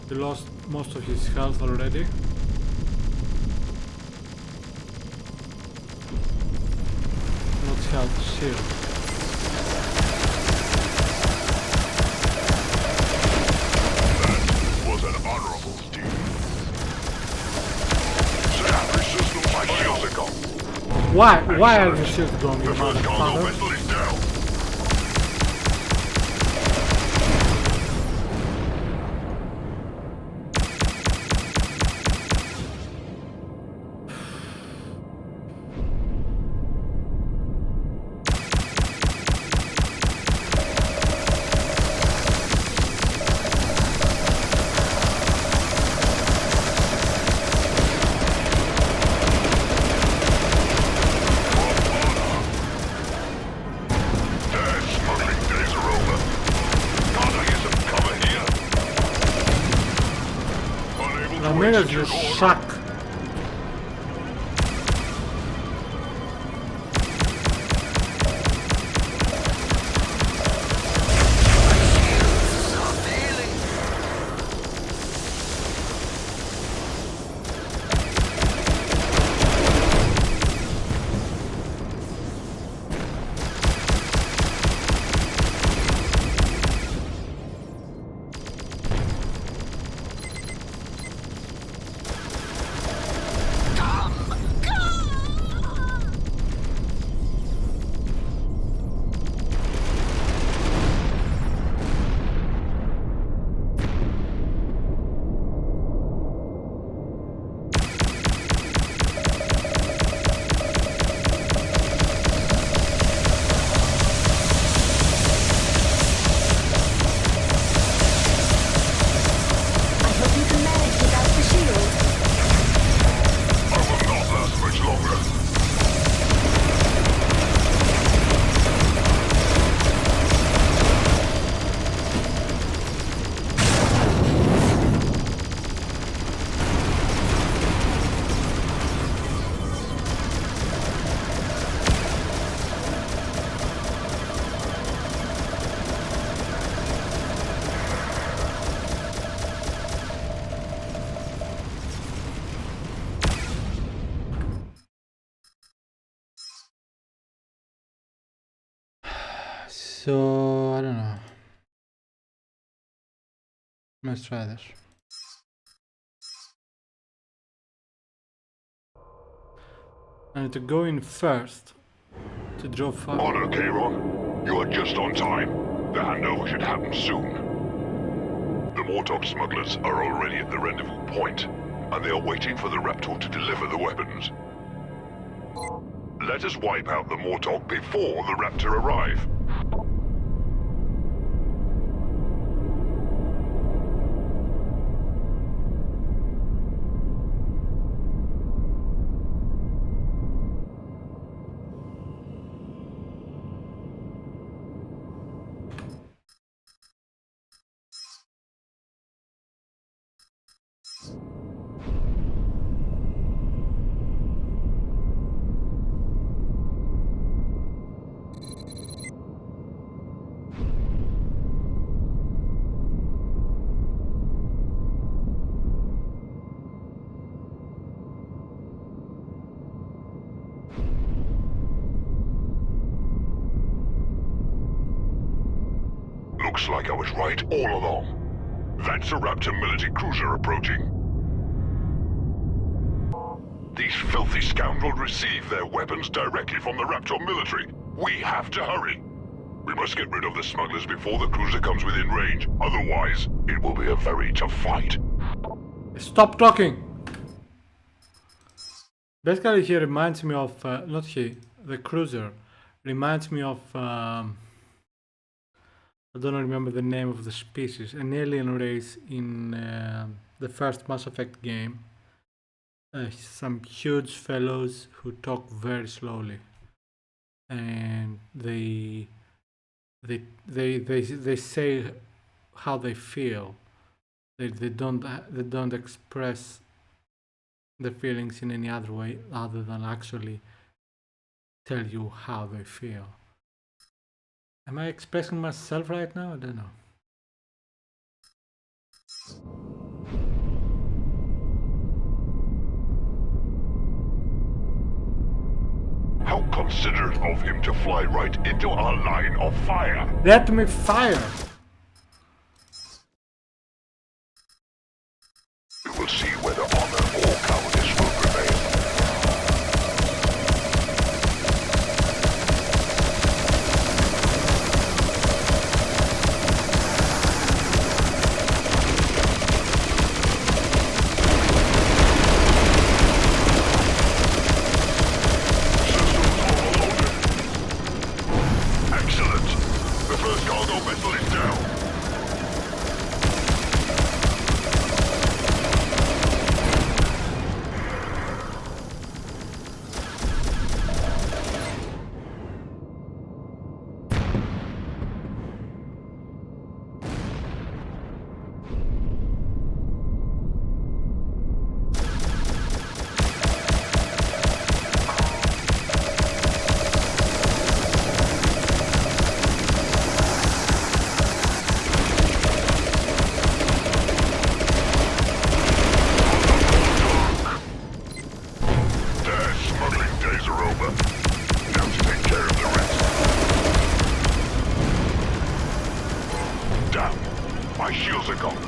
He lost most of his health already. Not health, shield. That was an honorable deed. Every system, my shields are gone. Why are the shields gone, you The first cargo motherfucker? vessel is down. Ramirez just suck. So I don't know. Let's try this. I need to go in first to draw fire. Honor, Kayron. You are just on time. The handover should happen soon. The Mortog smugglers are already at the rendezvous point, and they are waiting for the Raptor to deliver the weapons. Let us wipe out the Mortog before the Raptor arrive. Looks like I was right all along. That's a Raptor military cruiser approaching. These filthy scoundrels receive their weapons directly from the Raptor military. We have to hurry. We must get rid of the smugglers before the cruiser comes within range. Otherwise, it will be a very tough fight. Stop talking! Basically, he reminds me of, not he, the cruiser reminds me of, I don't remember the name of the species, an alien race in the first Mass Effect game. Some huge fellows who talk very slowly, and they say how they feel. They don't express the feelings in any other way other than actually tell you how they feel. Am I expressing myself right now? I don't know. How considerate of him to fly right into our line of fire. Let me fire! We will see whether honor or cowardice will prevail. Excellent. The first cargo vessel is down. Their smuggling days are over. Now to take care of the rest. Damn, my shields are gone.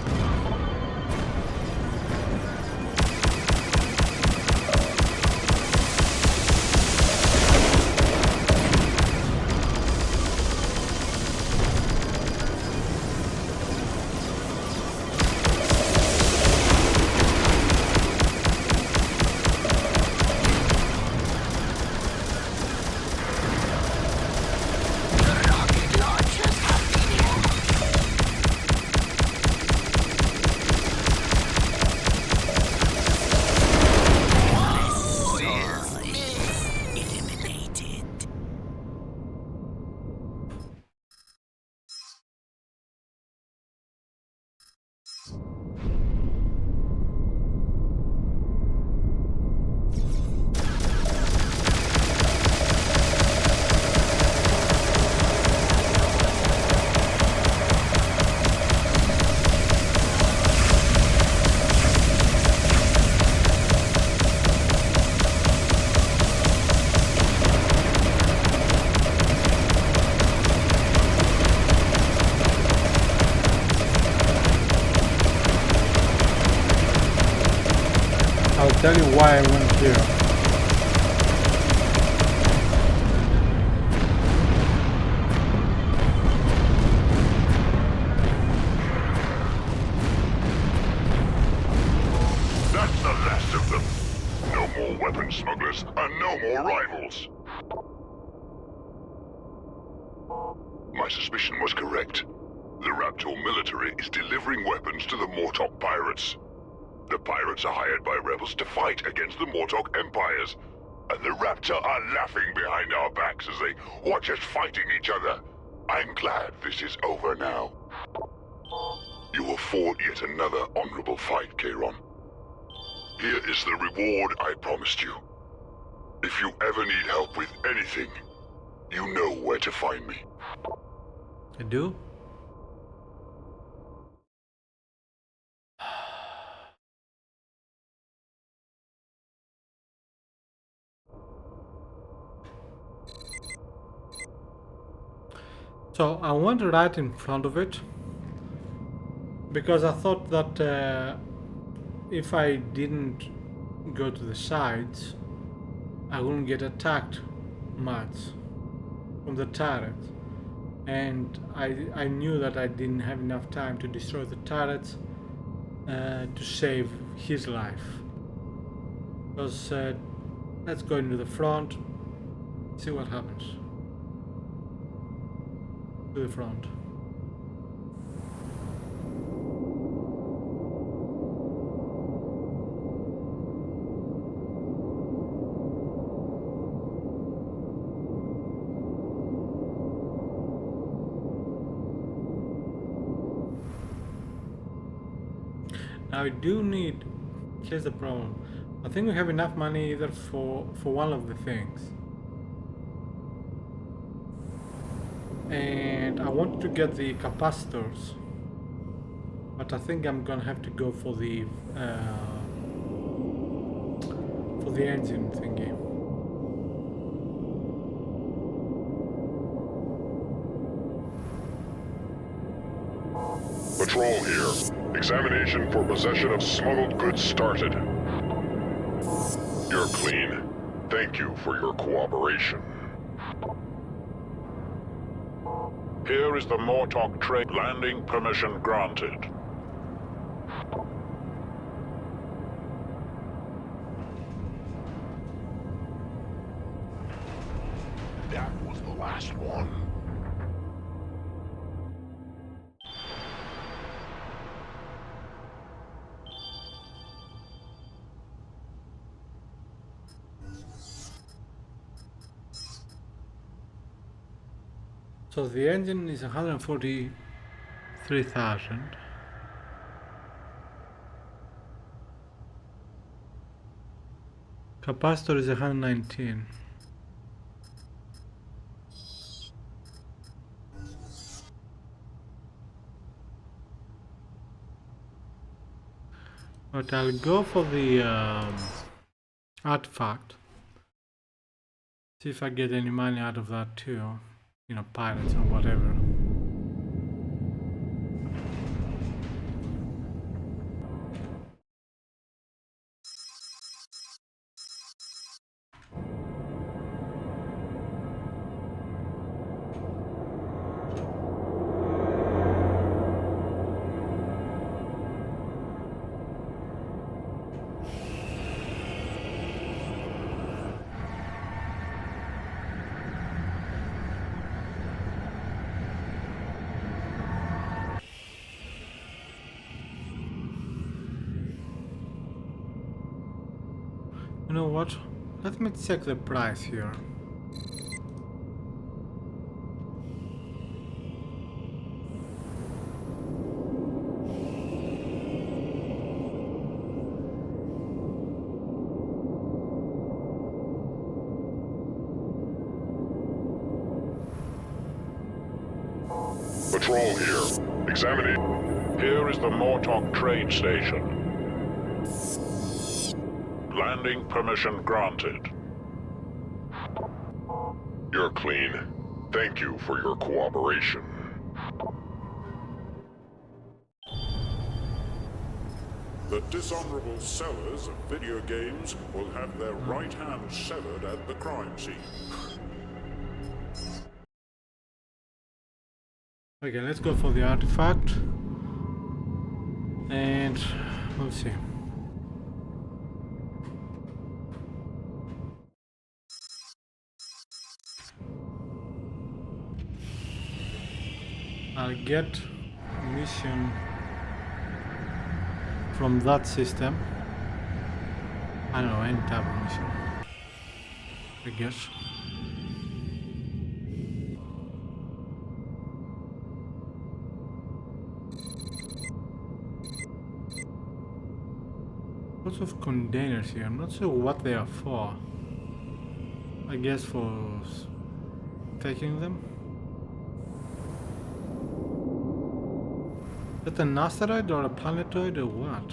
I'll tell you why I went here. That's the last of them. No more weapon smugglers and no more rivals. My suspicion was correct. The Raptor military is delivering weapons to the Mortok pirates. The pirates are hired by rebels to fight against the Mortok empires. And the Raptor are laughing behind our backs as they watch us fighting each other. I'm glad this is over now. You have fought yet another honorable fight, Kayron. Here is the reward I promised you. If you ever need help with anything, you know where to find me. I do? So I went right in front of it because I thought that if I didn't go to the sides, I wouldn't get attacked much from the turret. And I knew that I didn't have enough time to destroy the turrets to save his life. Because let's go into the front, see what happens. To the front. Now I do need, here's the problem. I think we have enough money either for one of the things. And I want to get the capacitors, but I think I'm gonna have to go for the engine thingy. Patrol here. Examination for possession of smuggled goods started. You're clean. Thank you for your cooperation. Here is the Mortok trade landing permission granted. That was the last one. So the engine is 143,000. Capacitor is 119. But I'll go for the artifact. See if I get any money out of that too. You know, pirates or whatever. You know what? Let me check the price here. Patrol here. Examining. Here is the Mortok trade station. Landing permission granted. You're clean. Thank you for your cooperation. The dishonorable sellers of video games will have their right hand severed at the crime scene. Okay, let's go for the artifact. And we'll see. I'll get mission from that system. I don't know, any type of mission, I guess. Lots of containers here. I'm not sure what they are for. I guess for taking them. Is that an asteroid or a planetoid or what?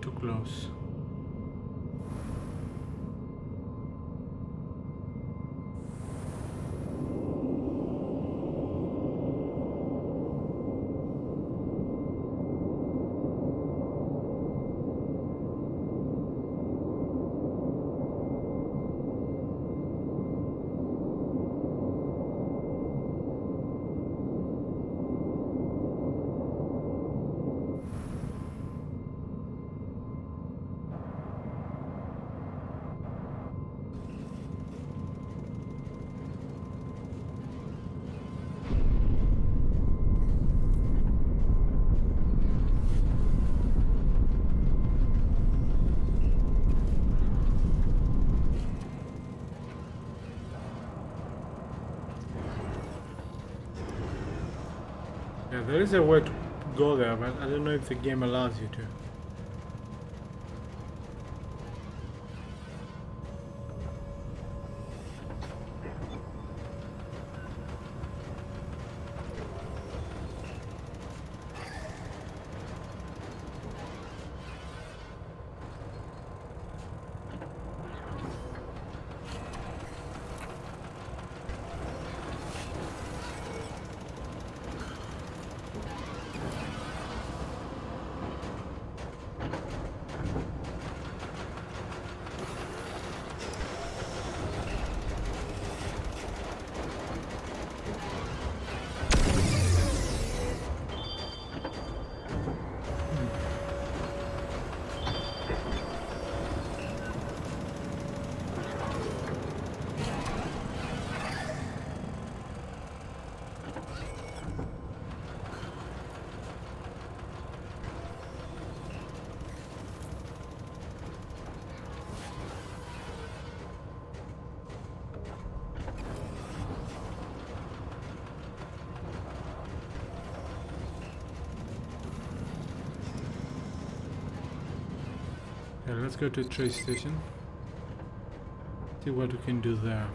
Too close. Yeah, there is a way to go there, but I don't know if the game allows you to. Yeah, let's go to the trace station. See what we can do there.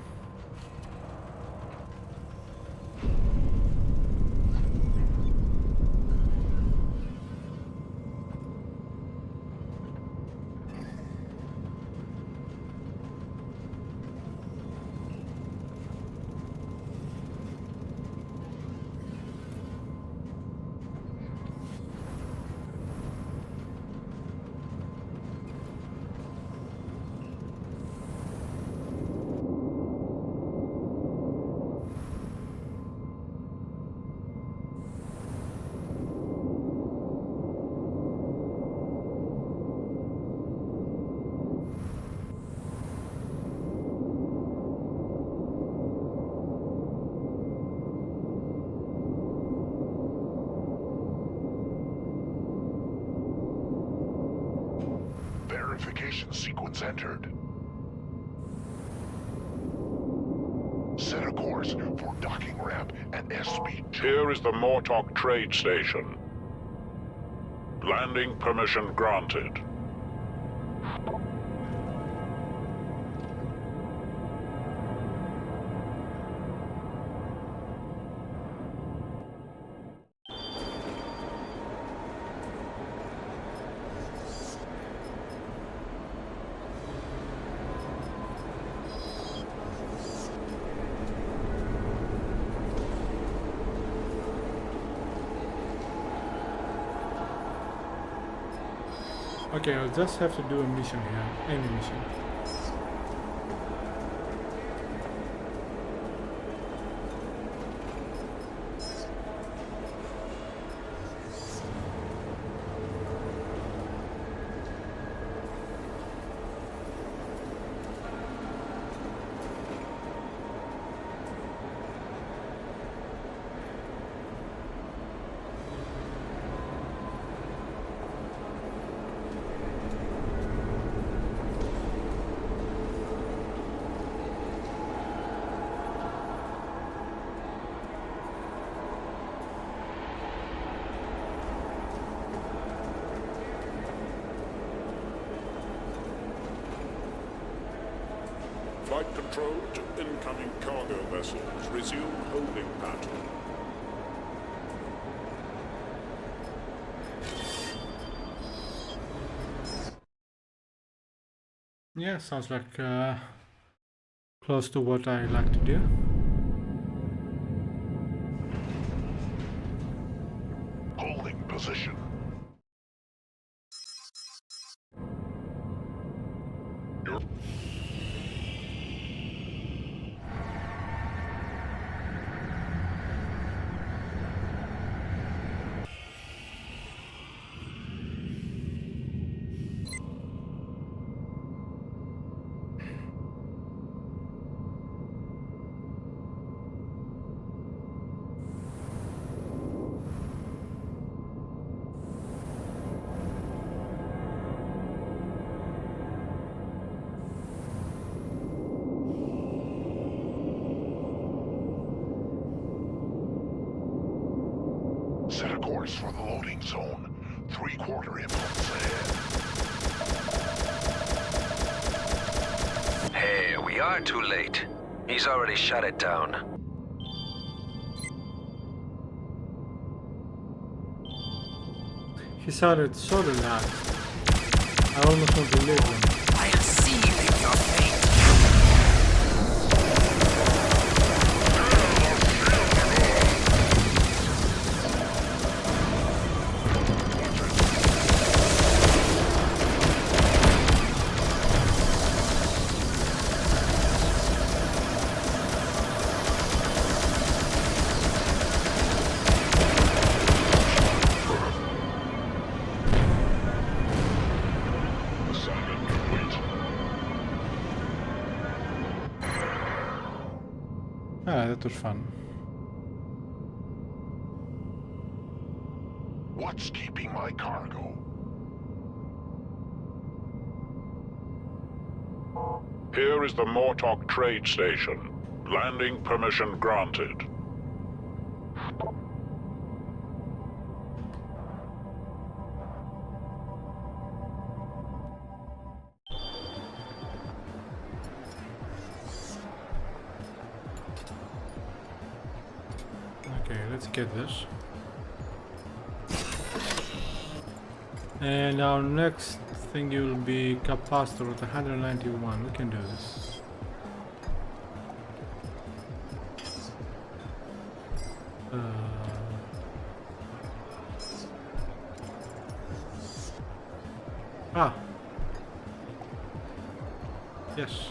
Verification sequence entered. Set a course for docking ramp at SB2. Here is the Mortok trade station. Landing permission granted. Okay, I'll just have to do a mission here. Any mission. Flight control to incoming cargo vessels. Resume holding pattern. Yeah, sounds like close to what I like to do. Holding position. Set a course for the loading zone. 3/4 impulse ahead. Hey, we are too late. He's already shut it down. He sounded so relaxed. I almost want to leave him. I'll seal your fate. Assignment complete. Ah, that was fun. What's keeping my cargo? Here is the Mortok trade station. Landing permission granted. Okay, let's get this. And our next thing will be capacitor at 191. We can do this. Ah. Yes.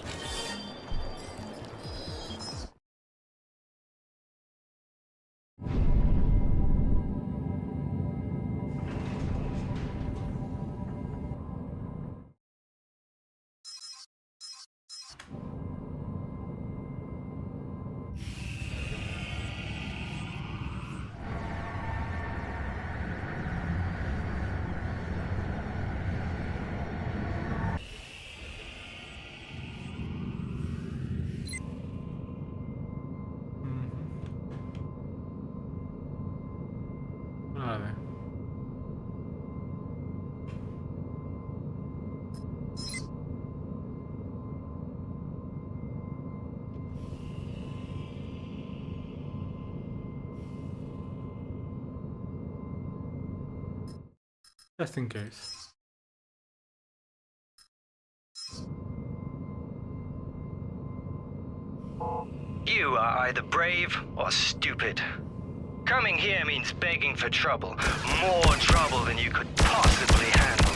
Where are they? Just in case. You are either brave or stupid. Coming here means begging for trouble. More trouble than you could possibly handle.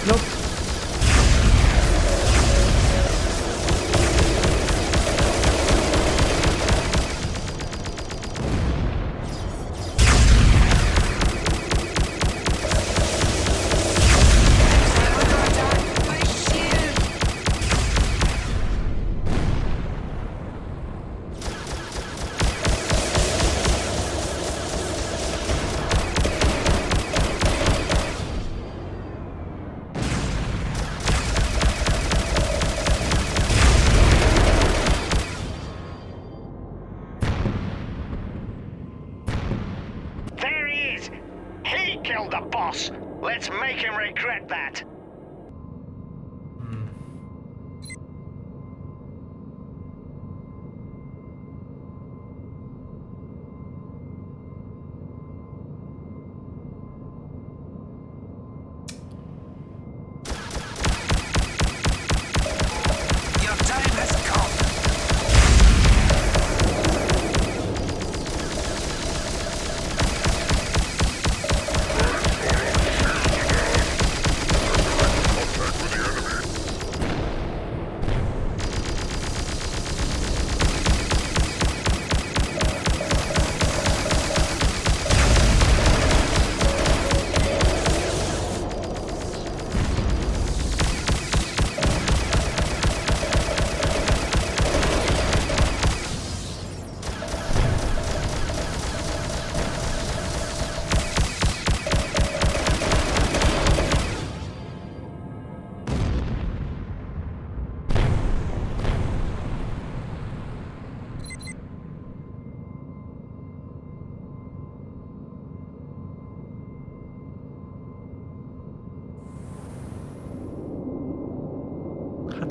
Nope. There he is! He killed the boss! Let's make him regret that! Your time has come.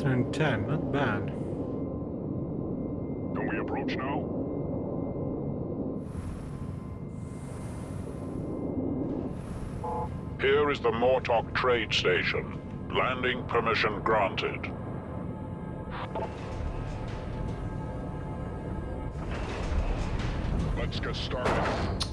$110, not bad. Can we approach now? Here is the Mortok trade station. Landing permission granted. Let's get started.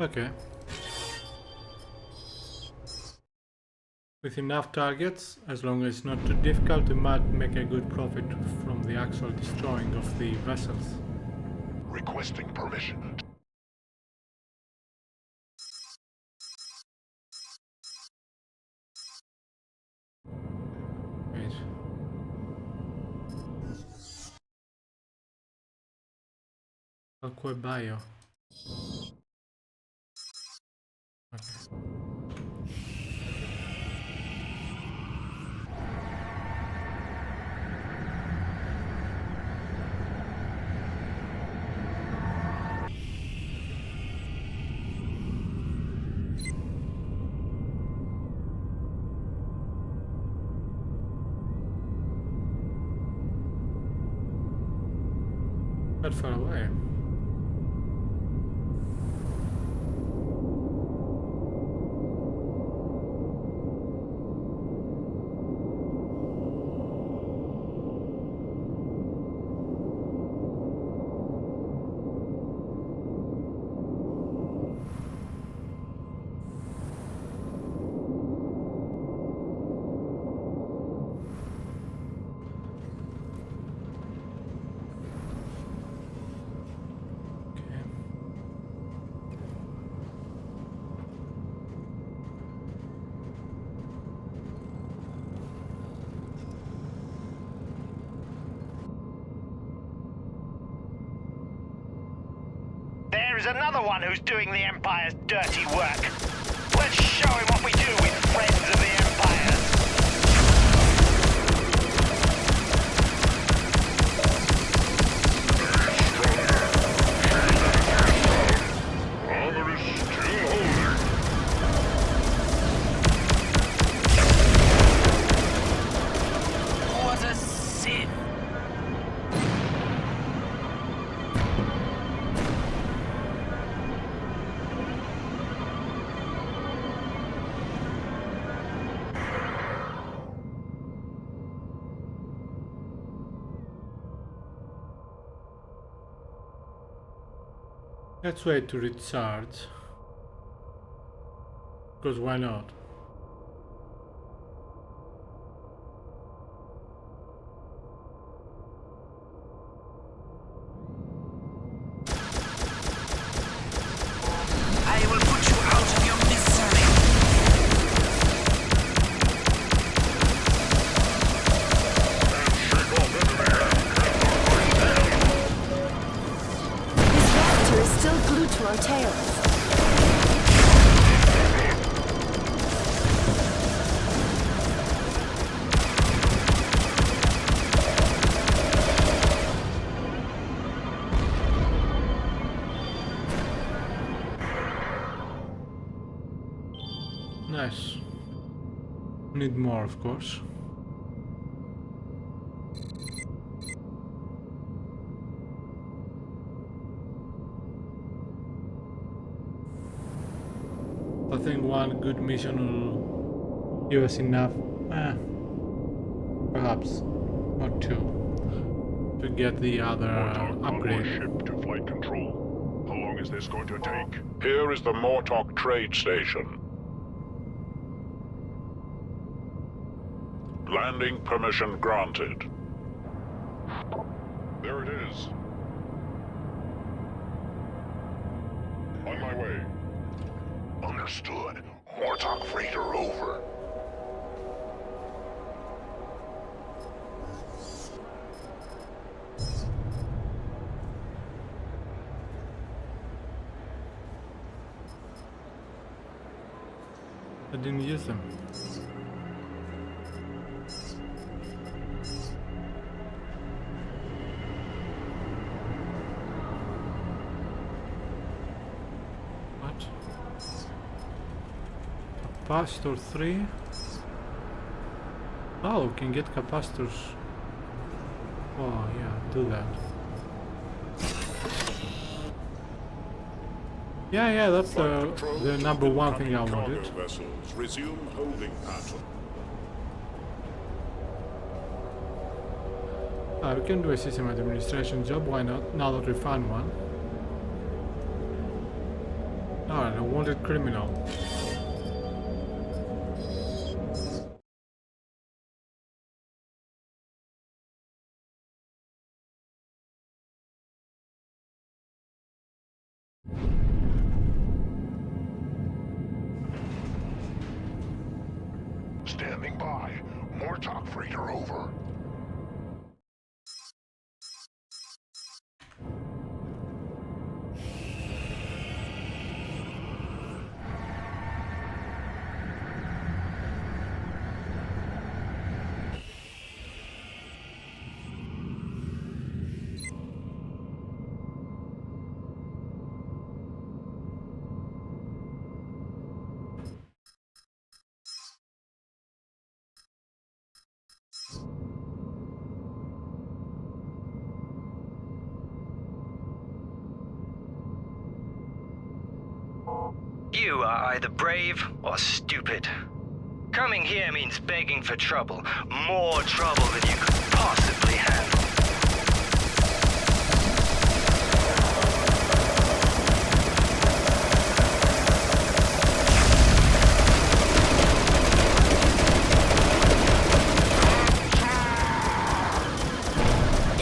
Okay. With enough targets, as long as it's not too difficult, we might make a good profit from the actual destroying of the vessels. Requesting permission. Wait. Aqua Bio. Okay. Not far away. is another one who's doing the Empire's dirty work. Let's show him what we do with friends of the Empire. Armor is still holding. What a sin! Let's wait to recharge. Because why not? I will put you out of your misery! Shake off enemy. This raptor is still glued to our tails. Nice. Need more, of course. I think one good mission will give us enough, perhaps, or two, to get the other upgrade. Ship to flight control. How long is this going to take? Here is the Mortok trade station. Landing permission granted. There it is. On my way. Understood. Mortok freighter over. I didn't use them. What? Capacitor 3? Oh, we can get capacitors. Oh yeah, do that. Yeah, that's the number one thing I wanted. Cargo vessels resume holding pattern. We can do a system administration job, why not? Now that we found one. Alright, a wanted criminal. Standing by. Mortok freighter over. You are either brave or stupid. Coming here means begging for trouble. More trouble than you could possibly handle.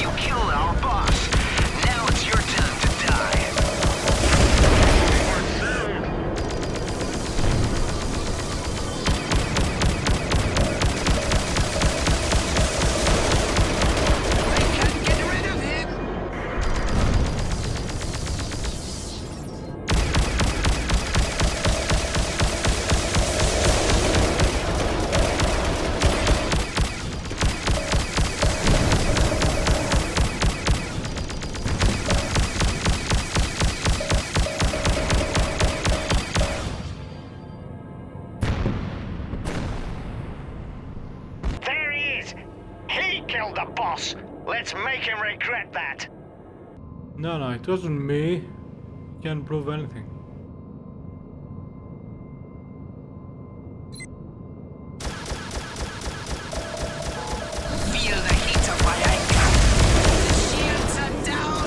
You killed our boss. Now it's your turn to die. Let's make him regret that. No, it wasn't me. Can't prove anything. Feel the heat of my anger. The shields are down.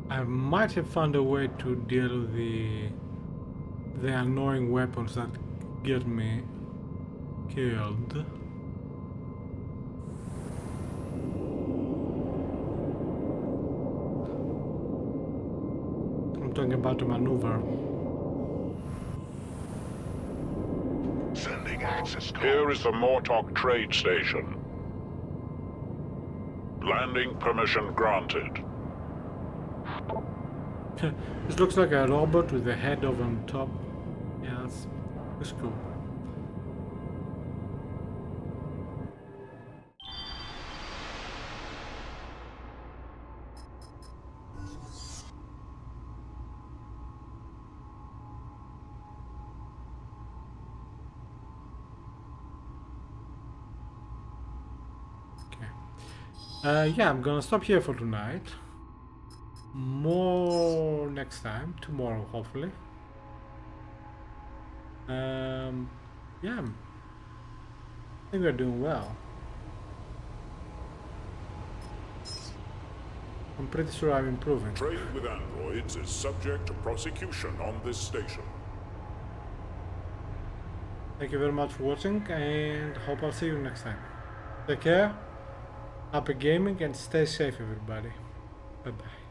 I might have found a way to deal with the annoying weapons that get me killed. I'm talking about the maneuver. Sending access code. Here is the Mortok trade station. Landing permission granted. This looks like a robot with a head over on top. Yeah, that's cool. Okay. Yeah, I'm gonna stop here for tonight. More next time, tomorrow hopefully. Yeah, I think we're doing well. I'm pretty sure I'm improving. Trade with androids is subject to prosecution on this station. Thank you very much for watching, and hope I'll see you next time. Take care, happy gaming, and stay safe everybody. Bye bye.